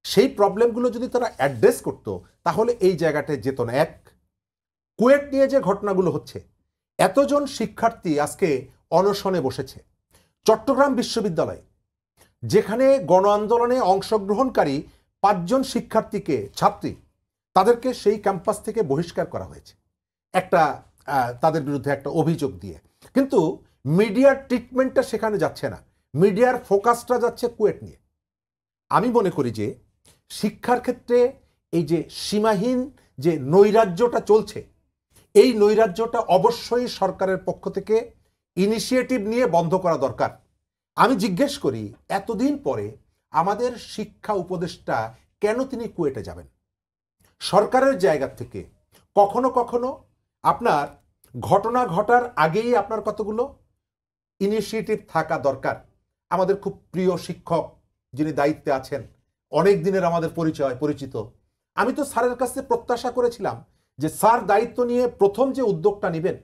সেই প্রবলেমগুলো যদি তারা অ্যাড্রেস করতো তাহলে এই জায়গাটায় যেত না। এক, কুয়েট নিয়ে যে ঘটনাগুলো হচ্ছে, এতজন শিক্ষার্থী আজকে অনশনে বসেছে চট্টগ্রাম বিশ্ববিদ্যালয়ে, যেখানে গণ আন্দোলনে অংশগ্রহণকারী 5 জন শিক্ষার্থীকে, ছাত্রী, তাদেরকে সেই ক্যাম্পাস থেকে বহিষ্কার করা হয়েছে একটা তাদের বিরুদ্ধে একটা অভিযোগ দিয়ে। কিন্তু মিডিয়ার ট্রিটমেন্টটা সেখানে যাচ্ছে না, মিডিয়ার ফোকাসটা যাচ্ছে কুয়েট নিয়ে। আমি মনে করি যে শিক্ষার ক্ষেত্রে এই যে সীমাহীন যে নৈরাজ্যটা চলছে, এই নৈরাজ্যটা অবশ্যই সরকারের পক্ষ থেকে ইনিশিয়েটিভ নিয়ে বন্ধ করা দরকার। আমি জিজ্ঞেস করি, এতদিন পরে আমাদের শিক্ষা উপদেষ্টা কেন তিনি কুয়েটে যাবেন? সরকারের জায়গা থেকে কখনো কখনো আপনার ঘটনা ঘটার আগেই আপনার কতগুলো ইনিশিয়েটিভ থাকা দরকার। আমাদের খুব প্রিয় শিক্ষক যিনি দায়িত্বে আছেন, অনেক দিনের আমাদের পরিচিত, আমি তো স্যারের কাছে প্রত্যাশা করেছিলাম যে স্যার দায়িত্ব নিয়ে প্রথম যে উদ্যোগটা নেবেন,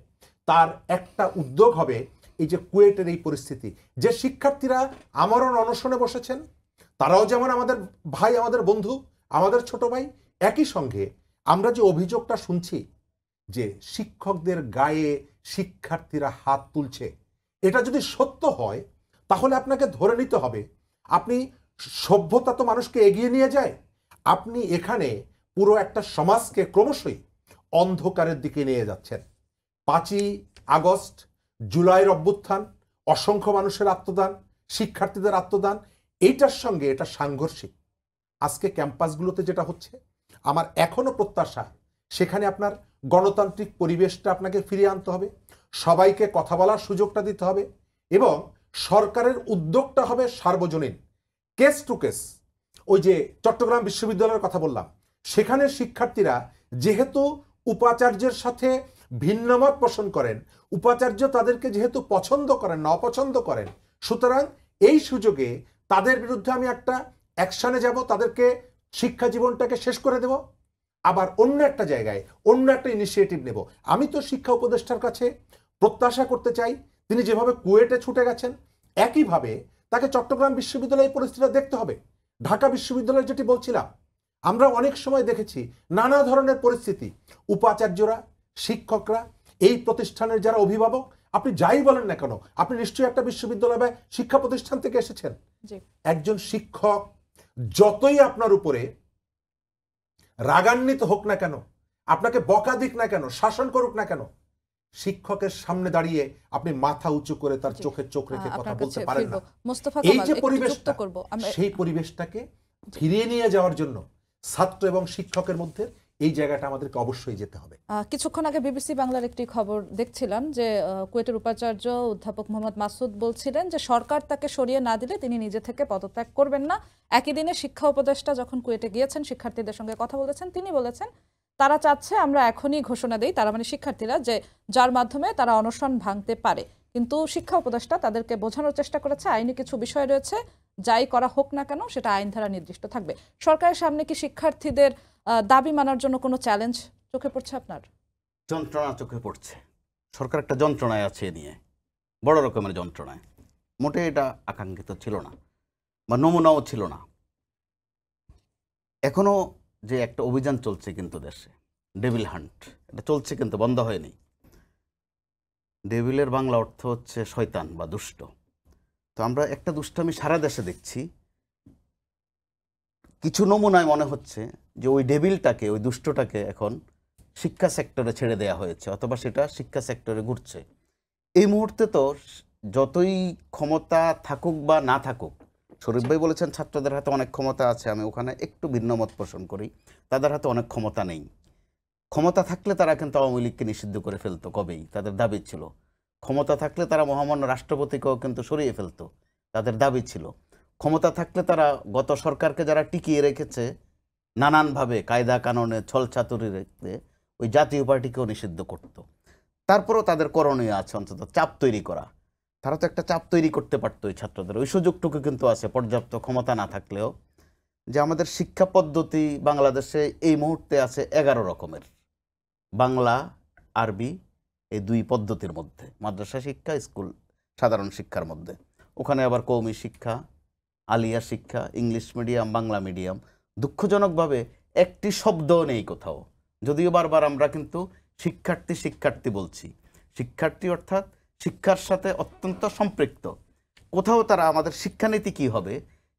তার একটা উদ্যোগ হবে এই যে কুয়েটের এই পরিস্থিতি, যে শিক্ষার্থীরা আমরণ অনশনে বসেছেন, তারাও যেমন আমাদের ভাই, আমাদের বন্ধু, আমাদের ছোট ভাই, একই সঙ্গে আমরা যে অভিযোগটা শুনছি যে শিক্ষকদের গায়ে শিক্ষার্থীরা হাত তুলছে, এটা যদি সত্য হয় তাহলে আপনাকে ধরে নিতে হবে আপনি, সভ্যতা তো মানুষকে এগিয়ে নিয়ে যায়, আপনি এখানে পুরো একটা সমাজকে ক্রমশই অন্ধকারের দিকে নিয়ে যাচ্ছেন। 5ই আগস্ট, জুলাইয়ের অভ্যুত্থান, অসংখ্য মানুষের আত্মদান, শিক্ষার্থীদের আত্মদান, এইটার সঙ্গে এটা সাংঘর্ষিক। আজকে ক্যাম্পাসগুলোতে যেটা হচ্ছে, আমার এখনো প্রত্যাশা সেখানে আপনার গণতান্ত্রিক পরিবেশটা আপনাকে ফিরিয়ে আনতে হবে, সবাইকে কথা বলার সুযোগটা দিতে হবে, এবং সরকারের উদ্যোগটা হবে সার্বজনীন, কেস টু কেস। ওই যে চট্টগ্রাম বিশ্ববিদ্যালয়ের কথা বললাম, সেখানে শিক্ষার্থীরা যেহেতু উপাচার্যের সাথে ভিন্নমত পোষণ করেন, উপাচার্য তাদেরকে যেহেতু পছন্দ করেন না, অপছন্দ করেন, সুতরাং এই সুযোগে তাদের বিরুদ্ধে আমি একটা অ্যাকশনে যাব, তাদেরকে শিক্ষা জীবনটাকে শেষ করে দেব, আবার অন্য একটা জায়গায় অন্য একটা ইনিশিয়েটিভ নেব। আমি তো শিক্ষা উপদেষ্টার কাছে প্রত্যাশা করতে চাই, তিনি যেভাবে কুয়েটে ছুটে গেছেন, একইভাবে তাকে চট্টগ্রাম বিশ্ববিদ্যালয়ের পরিস্থিতিটা দেখতে হবে। ঢাকা বিশ্ববিদ্যালয় যেটি বলছিলাম, আমরা অনেক সময় দেখেছি নানা ধরনের পরিস্থিতি, উপাচার্যরা, শিক্ষকরা, এই প্রতিষ্ঠানের যারা অভিভাবক, আপনি যাই বলেন না কেন, আপনি নিশ্চয়ই একটা বিশ্ববিদ্যালয় বা শিক্ষা প্রতিষ্ঠান থেকে এসেছেন। একজন শিক্ষক যতই আপনার উপরে রাগান্বিত হোক না কেন, আপনাকে বকা দিক না কেন, শাসন করুক না কেন, শিক্ষকের সামনে দাঁড়িয়ে আপনি মাথা উঁচু করে তার চোখে চোখ রেখে কথা বলতে পারেন না। এই যে পরিবেশটা, সেই পরিবেশটাকে ফিরিয়ে নিয়ে যাওয়ার জন্য ছাত্র এবং শিক্ষকের মধ্যে এই জায়গাটা আমাদেরকে অবশ্যই যেতে হবে। কিছুক্ষণ আগে বিবিসি বাংলার একটি খবর দেখছিলাম যে কুয়েটের উপাচার্য অধ্যাপক মোহাম্মদ মাসুদ বলছিলেন যে সরকার তাকে সরিয়ে না দিলে তিনি নিজে থেকে পদত্যাগ করবেন না। একই দিনে শিক্ষা উপদেষ্টা যখন কুয়েটে গিয়েছেন, শিক্ষার্থীদের সঙ্গে কথা বলেছেন, তিনি বলেছেন তারা চাচ্ছে আমরা এখনই ঘোষণা দেই, তারা মানে শিক্ষার্থীরা, যে যার মাধ্যমে তারা অনশন ভাঙতে পারে। কিন্তু শিক্ষা উপদেষ্টা তাদেরকে বোঝানোর চেষ্টা করেছে আইনি কিছু বিষয় রয়েছে, যাই করা হোক না কেন সেটা আইন ধারা নির্দিষ্ট থাকবে। সরকারের সামনে কি শিক্ষার্থীদের দাবি মানার জন্য কোনো চ্যালেঞ্জ চোখে পড়ছে আপনার? যন্ত্রণা চোখে পড়ছে। সরকার একটা যন্ত্রণায় আছে, নিয়ে বড় রকমের যন্ত্রণায়। মোটে এটা আকাঙ্ক্ষিত ছিল না বা নমুনাও ছিল না। এখনো যে একটা অভিযান চলছে কিন্তু দেশে, ডেভিল হান্ট, এটা চলছে কিন্তু বন্ধ হয়নি। ডেভিলের বাংলা অর্থ হচ্ছে শয়তান বা দুষ্ট। তো আমরা একটা দুষ্টামি সারা দেশে দেখছি। কিছু নমুনায় মনে হচ্ছে যে ওই ডেভিলটাকে, ওই দুষ্টটাকে এখন শিক্ষা সেক্টরে ছেড়ে দেওয়া হয়েছে অথবা সেটা শিক্ষা সেক্টরে ঘুরছে। এই মুহূর্তে তো যতই ক্ষমতা থাকুক বা না থাকুক, শরীফ ভাই বলেছেন ছাত্রদের হাতে অনেক ক্ষমতা আছে, আমি ওখানে একটু ভিন্ন মত পোষণ করি। তাদের হাতে অনেক ক্ষমতা নেই। ক্ষমতা থাকলে তারা কিন্তু আওয়ামী লীগকে নিষিদ্ধ করে ফেলতো কবেই, তাদের দাবি ছিল। ক্ষমতা থাকলে তারা মহামান্য রাষ্ট্রপতিকেও কিন্তু সরিয়ে ফেলতো, তাদের দাবি ছিল। ক্ষমতা থাকলে তারা গত সরকারকে যারা টিকিয়ে রেখেছে নানানভাবে কায়দা কানুনে ছলচাতুরি রেখে, ওই জাতীয় পার্টিকেও নিষিদ্ধ করত। তারপরেও তাদের করণীয় আছে অন্তত চাপ তৈরি করা। তারা তো একটা চাপ তৈরি করতে পারতো ওই ছাত্রদের, ওই সুযোগটুকু কিন্তু আছে পর্যাপ্ত ক্ষমতা না থাকলেও। যে আমাদের শিক্ষা পদ্ধতি বাংলাদেশে এই মুহূর্তে আছে 11 রকমের, বাংলা আরবি এই দুই পদ্ধতির মধ্যে, মাদ্রাসা শিক্ষা স্কুল সাধারণ শিক্ষার মধ্যে। ওখানে আবার কওমি শিক্ষা, আলিয়া শিক্ষা, ইংলিশ মিডিয়াম, বাংলা মিডিয়াম। দুঃখজনকভাবে একটি শব্দও নেই কোথাও, যদিও বারবার আমরা কিন্তু শিক্ষার্থী শিক্ষার্থী বলছি। শিক্ষার্থী অর্থাৎ শিক্ষার সাথে অত্যন্ত সম্পৃক্ত। কোথাও তারা আমাদের শিক্ষানীতি কি হবে,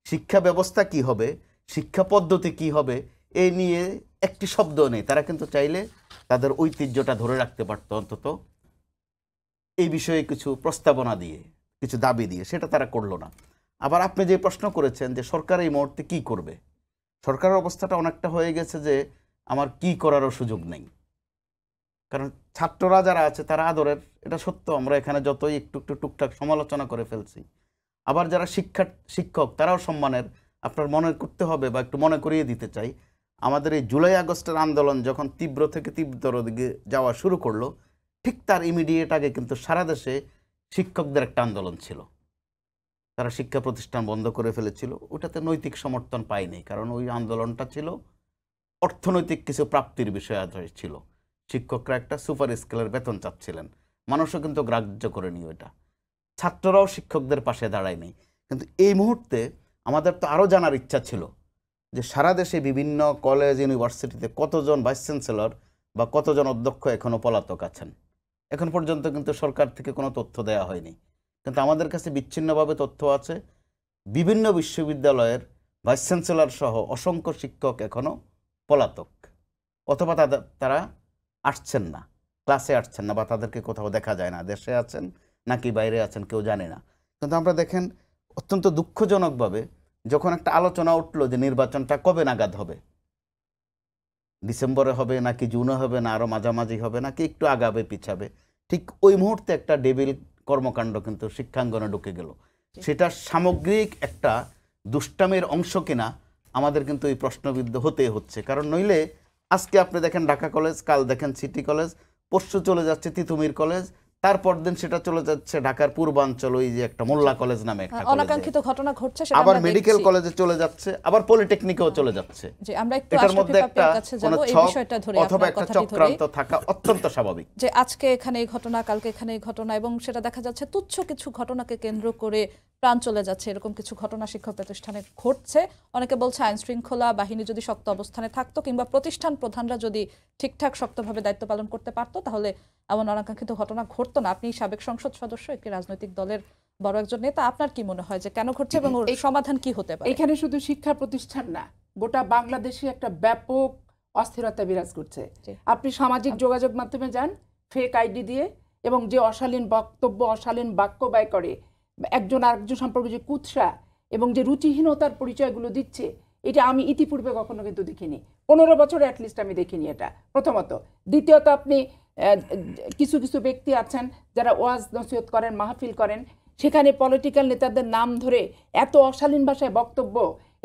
শিক্ষা ব্যবস্থা কি হবে, শিক্ষা পদ্ধতি কি হবে এই নিয়ে একটি শব্দও নেই। তারা কিন্তু চাইলে তাদের ঐতিহ্যটা ধরে রাখতে পারত, অন্তত এই বিষয়ে কিছু প্রস্তাবনা দিয়ে, কিছু দাবি দিয়ে, সেটা তারা করলো না। আবার আপনি যে প্রশ্ন করেছেন যে সরকার এই মুহূর্তে কি করবে, সরকারের অবস্থাটা অনেকটা হয়ে গেছে যে আমার কি করারও সুযোগ নেই। কারণ ছাত্ররা যারা আছে তারা আদরের, এটা সত্য। আমরা এখানে যতই একটু একটু টুকটাক সমালোচনা করে ফেলছি, আবার যারা শিক্ষক তারাও সম্মানের। আপনার মনে করতে হবে বা একটু মনে করিয়ে দিতে চাই, আমাদের এই জুলাই আগস্টের আন্দোলন যখন তীব্র থেকে তীব্রতর দিকে যাওয়া শুরু করলো, ঠিক তার ইমিডিয়েট আগে কিন্তু সারা দেশে শিক্ষকদের একটা আন্দোলন ছিল। তারা শিক্ষা প্রতিষ্ঠান বন্ধ করে ফেলেছিল। ওটাতে নৈতিক সমর্থন পায়নি, কারণ ওই আন্দোলনটা ছিল অর্থনৈতিক কিছু প্রাপ্তির বিষয় ছিল। শিক্ষকরা একটা সুপার স্কেলের বেতন চাচ্ছিলেন, মানুষও কিন্তু গ্রাহ্য করেনি ওইটা। ছাত্ররাও শিক্ষকদের পাশে দাঁড়ায়নি। কিন্তু এই মুহূর্তে আমাদের তো আরও জানার ইচ্ছা ছিল যে সারা দেশে বিভিন্ন কলেজ ইউনিভার্সিটিতে কতজন ভাইস চ্যান্সেলর বা কতজন অধ্যক্ষ এখনও পলাতক আছেন। এখন পর্যন্ত কিন্তু সরকার থেকে কোনো তথ্য দেওয়া হয়নি। কিন্তু আমাদের কাছে বিচ্ছিন্নভাবে তথ্য আছে, বিভিন্ন বিশ্ববিদ্যালয়ের ভাইস চ্যান্সেলর সহ অসংখ্য শিক্ষক এখনও পলাতক, অথবা তারা আসছেন না, ক্লাসে আসছেন না, বা তাদেরকে কোথাও দেখা যায় না, দেশে আছেন নাকি বাইরে আছেন কেউ জানে না। কিন্তু আমরা দেখেন অত্যন্ত দুঃখজনকভাবে যখন একটা আলোচনা উঠলো যে নির্বাচনটা কবে নাগাদ হবে, ডিসেম্বরে হবে নাকি জুনে হবে, না আরও মাঝামাঝি হবে নাকি একটু আগাবে পিছাবে, ঠিক ওই মুহূর্তে একটা ডেভিল কর্মকাণ্ড কিন্তু শিক্ষাঙ্গনে ঢুকে গেল। সেটা সামগ্রিক একটা দুষ্টামের অংশ কিনা আমাদের কিন্তু এই প্রশ্নবিদ্ধ হতে হচ্ছে। কারণ নইলে আজকে আপনি দেখেন ঢাকা কলেজ, কাল দেখেন সিটি কলেজ, পরশু চলে যাচ্ছে তিতুমির কলেজ, তারপর দিন সেটা চলে যাচ্ছে ঢাকার পূর্বাঞ্চল ওই যে একটা মোল্লা কলেজ নামে একটা অনাকাঙ্ক্ষিত ঘটনা ঘটছে, সেটা আবার মেডিকেল কলেজে চলে যাচ্ছে, আবার পলিটেকনিকেও চলে যাচ্ছে। যে আমরা একটু এটার মধ্যে একটা যাব এই বিষয়টা ধরে অথবা একটা চক্রান্ত থাকা অত্যন্ত স্বাভাবিক। যে আজকে এখানে এই ঘটনা, কালকে এখানে এই ঘটনা, এবং সেটা দেখা যাচ্ছে তুচ্ছ কিছু ঘটনাকে কেন্দ্র করে প্রাণ চলে যাচ্ছে, এরকম কিছু ঘটনা শিক্ষা প্রতিষ্ঠানে ঘটছে। অনেকে বলছে আইন শৃঙ্খলা বাহিনী যদি শক্ত অবস্থানে থাকতো কিংবা প্রতিষ্ঠান প্রধানরা যদি ঠিকঠাক শক্তভাবে দায়িত্ব পালন করতে পারতো, তাহলে এমন অনাকাঙ্ক্ষিত ঘটনা ঘটতো না। আপনি সাবেক সংসদ সদস্য, একটি রাজনৈতিক দলের বড় একজন নেতা, আপনার কি মনে হয় যে কেন ঘটছে এবং ওর সমাধান কি হতে পারে? এখানে শুধু শিক্ষা প্রতিষ্ঠান না, গোটা বাংলাদেশে একটা ব্যাপক অস্থিরতা বিরাজ করছে। আপনি সামাজিক যোগাযোগ মাধ্যমে যান, ফেক আইডি দিয়ে, এবং যে অশালীন বক্তব্য, অশালীন বাক্য ব্যয় করে, একজন আরেকজন সম্পর্কে যে কুৎসা এবং যে রুচিহীনতার পরিচয়গুলো দিচ্ছে, এটা আমি ইতিপূর্বে কখনো কিন্তু দেখিনি। 15 বছরে অ্যাটলিস্ট আমি দেখিনি এটা, প্রথমত। দ্বিতীয়ত, আপনি কিছু কিছু ব্যক্তি আছেন যারা ওয়াজ নসিহত করেন, মাহফিল করেন, সেখানে পলিটিক্যাল নেতাদের নাম ধরে এত অশালীন ভাষায় বক্তব্য,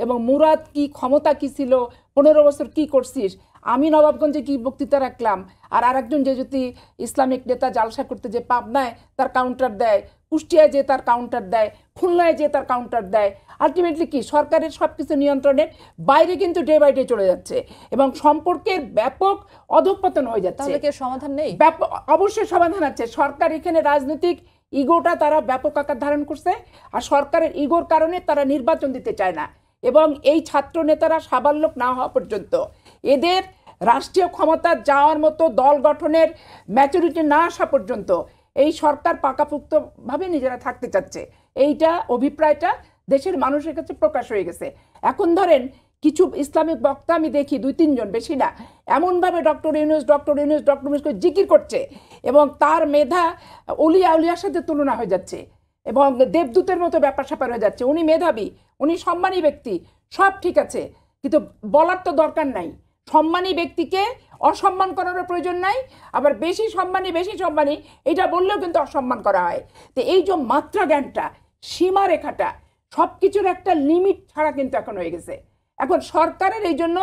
এবং মুরাদ কি ক্ষমতা কি ছিল, 15 বছর কি করছিস, আমি নবাবগঞ্জে কি বক্তৃতা রাখলাম, আর আরেকজন যে যদি ইসলামিক নেতা জালসা করতে যে পাবনায় তার কাউন্টার দেয়, কুষ্টিয়ায় যে তার কাউন্টার দেয়, খুলনায় যে তার কাউন্টার দেয়, আলটিমেটলি কি সরকারের সব কিছু নিয়ন্ত্রণের বাইরে কিন্তু ডে বাই ডে চলে যাচ্ছে এবং সম্পর্কের ব্যাপক অধঃপতন হয়ে যাচ্ছে। তাহলে কি সমাধান নেই? অবশ্যই সমাধান আছে। সরকার এখানে রাজনৈতিক ইগোটা তারা ব্যাপক আকার ধারণ করছে, আর সরকারের ইগোর কারণে তারা নির্বাচন দিতে চায় না, এবং এই ছাত্র নেতারা সাবাল্যক না হওয়া পর্যন্ত, এদের রাষ্ট্রীয় ক্ষমতা যাওয়ার মতো দল গঠনের ম্যাচুরিটি না আসা পর্যন্ত এই সরকার পাকাপোক্তভাবে নিজেরা থাকতে চাচ্ছে। এইটা অভিপ্রায়টা দেশের মানুষের কাছে প্রকাশ হয়ে গেছে। এখন ধরেন কিছু ইসলামিক বক্তা আমি দেখি 2-3 জন, বেশি না, এমনভাবে ডক্টর ইউনূস করে জিকির করছে এবং তার মেধা উলিয়ার সাথে তুলনা হয়ে যাচ্ছে এবং দেবদূতের মতো ব্যাপার স্যাপার হয়ে যাচ্ছে। উনি মেধাবী, উনি সম্মানী ব্যক্তি, সব ঠিক আছে, কিন্তু বলার তো দরকার নাই। সম্মানী ব্যক্তিকে অসম্মান করারও প্রয়োজন নাই, আবার বেশি সম্মানী এটা বললেও কিন্তু অসম্মান করা হয়। তো এই যে মাত্রা জ্ঞানটা, সীমারেখাটা, সব কিছুর একটা লিমিট ছাড়া কিন্তু এখন হয়ে গেছে। এখন সরকারের এই জন্য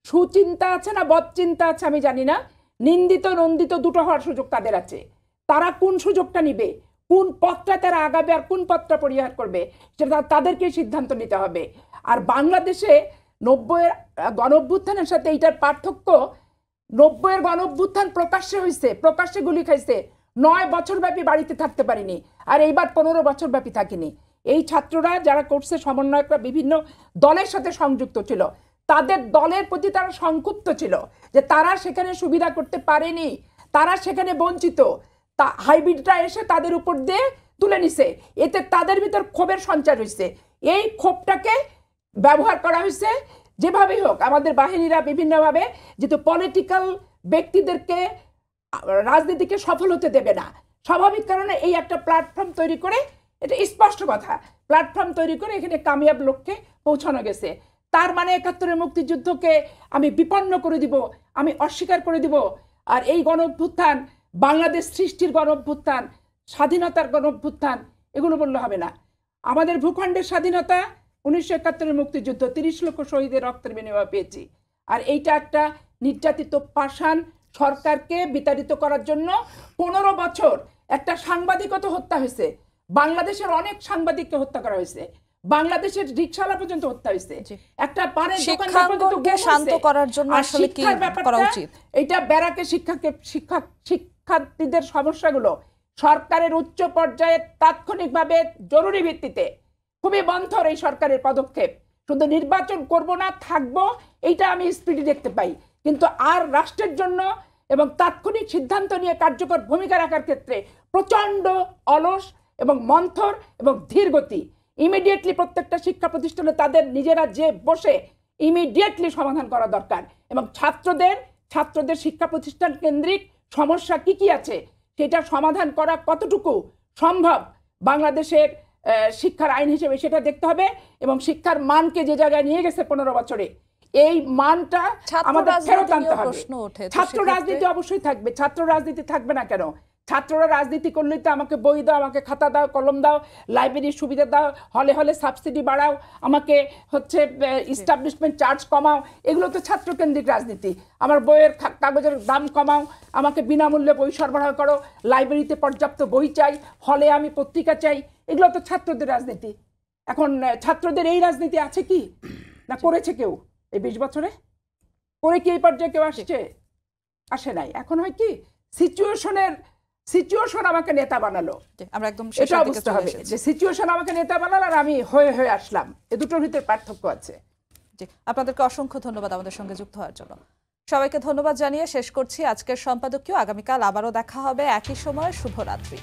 সুচিন্তা আছে না বদচিন্তা আছে আমি জানি না, নিন্দিত নন্দিত দুটো হওয়ার সুযোগ তাদের আছে। তারা কোন সুযোগটা নিবে, কোন পথটা তারা আগাবে আর কোন পথটা পরিহার করবে, সেটা তাদেরকে সিদ্ধান্ত নিতে হবে। আর বাংলাদেশে 90-এর গণঅভ্যুত্থানের সাথে এইটার পার্থক্য, 90-এর গণঅভ্যুত্থান প্রকাশ্যে হয়েছে, প্রকাশ্যে গুলি খাইছে, 9 বছর ব্যাপী বাড়িতে থাকতে পারিনি, আর এইবার 15 বছর ব্যাপী থাকিনি। এই ছাত্ররা যারা করছে, সমন্বয়করা বিভিন্ন দলের সাথে সংযুক্ত ছিল, তাদের দলের প্রতি তারা সংক্ষুব্ধ ছিল যে তারা সেখানে সুবিধা করতে পারেনি, তারা সেখানে বঞ্চিত। হাইব্রিডটা এসে তাদের উপর দিয়ে তুলে নিছে, এতে তাদের ভিতর ক্ষোভের সঞ্চার হয়েছে। এই ক্ষোভটাকে ব্যবহার করা হয়েছে যেভাবেই হোক, আমাদের বাহিনীরা বিভিন্নভাবে, যেহেতু পলিটিক্যাল ব্যক্তিদেরকে রাজনীতিকে সফল হতে দেবে না, স্বাভাবিক কারণে এই একটা প্ল্যাটফর্ম তৈরি করে, এটা স্পষ্ট কথা, প্ল্যাটফর্ম তৈরি করে এখানে কামিয়াব লক্ষ্যে পৌঁছানো গেছে। তার মানে 71-এর মুক্তিযুদ্ধকে আমি বিপন্ন করে দিব, আমি অস্বীকার করে দিব। আর এই গণঅভ্যুত্থান বাংলাদেশ সৃষ্টির গণঅভ্যুত্থান, স্বাধীনতার গণঅভ্যুত্থান, এগুলো বললে হবে না। আমাদের ভূখণ্ডের স্বাধীনতা 1971-এর মুক্তিযুদ্ধ, 30 লক্ষ শহীদের রক্তের বিনিময়ে পেয়েছি। আর এইটা একটা নির্যাতিত পাষাণ সরকারকে বিতাড়িত করার জন্য 15 বছর একটা সাংবাদিকতা হত্যা হয়েছে, বাংলাদেশের অনেক সাংবাদিককে হত্যা করা হয়েছে, বাংলাদেশের রিকশাওয়ালা পর্যন্ত হত্যা হয়েছে, একটা পানের দোকানদার পর্যন্ত গুম হয়েছে। শান্ত করার জন্য আসলে কি করা উচিত? এটা ব্যারাকে শিক্ষার্থীদের সমস্যাগুলো সরকারের উচ্চ পর্যায়ে তাৎক্ষণিকভাবে জরুরি ভিত্তিতে, খুবই বন্ধর এই সরকারের পদক্ষেপ। শুধু নির্বাচন করব না, থাকবো, এইটা আমি স্পিডে দেখতে পাই, কিন্তু আর রাষ্ট্রের জন্য এবং তাৎক্ষণিক সিদ্ধান্ত নিয়ে কার্যকর ভূমিকা রাখার ক্ষেত্রে প্রচণ্ড অলস এবং মন্থর এবং ধীর গতি। ইমিডিয়েটলি প্রত্যেকটা শিক্ষা প্রতিষ্ঠানে তাদের নিজেরা যে বসে ইমিডিয়েটলি সমাধান করা দরকার, এবং ছাত্রদের শিক্ষা প্রতিষ্ঠান কেন্দ্রিক সমস্যা কি কি আছে সেটা সমাধান করা কতটুকু সম্ভব বাংলাদেশের শিক্ষার আইন হিসেবে সেটা দেখতে হবে। এবং শিক্ষার মানকে যে জায়গায় নিয়ে গেছে 15 বছরে, এই মানটা আমাদের ফেরত আনতে হবে। ছাত্র রাজনীতি অবশ্যই থাকবে, ছাত্র রাজনীতি থাকবে না কেন? ছাত্ররা রাজনীতি করলেই তো আমাকে বই দাও, আমাকে খাতা দাও, কলম দাও, লাইব্রেরির সুবিধা দাও, হলে হলে সাবসিডি বাড়াও, আমাকে হচ্ছে ইস্টাবলিশমেন্ট চার্জ কমাও, এগুলো তো ছাত্রকেন্দ্রিক রাজনীতি। আমার বইয়ের কাগজের দাম কমাও, আমাকে বিনামূল্যে বই সরবরাহ করো, লাইব্রেরিতে পর্যাপ্ত বই চাই, হলে আমি পত্রিকা চাই, এগুলো তো ছাত্রদের রাজনীতি। এখন ছাত্রদের এই রাজনীতি আছে কি না করেছে কেউ এই 20 বছরে? করে কি এই পর্যায়ে কেউ আসে নাই? এখন হয় কি, সিচুয়েশন আমাকে নেতা বানালো, আমরা একদম এটা বুঝতে হবে যে সিচুয়েশন আমাকে নেতা বানালো আর আমি হয়ে আসলাম, এ দুটোর ভিতরে পার্থক্য আছে। জি, আপনাদেরকে অসংখ্য ধন্যবাদ আমাদের সঙ্গে যুক্ত হওয়ার জন্য। সবাইকে ধন্যবাদ জানিয়ে শেষ করছি আজকের সম্পাদকীয়। আগামীকাল আবারও দেখা হবে একই সময়। শুভরাত্রি।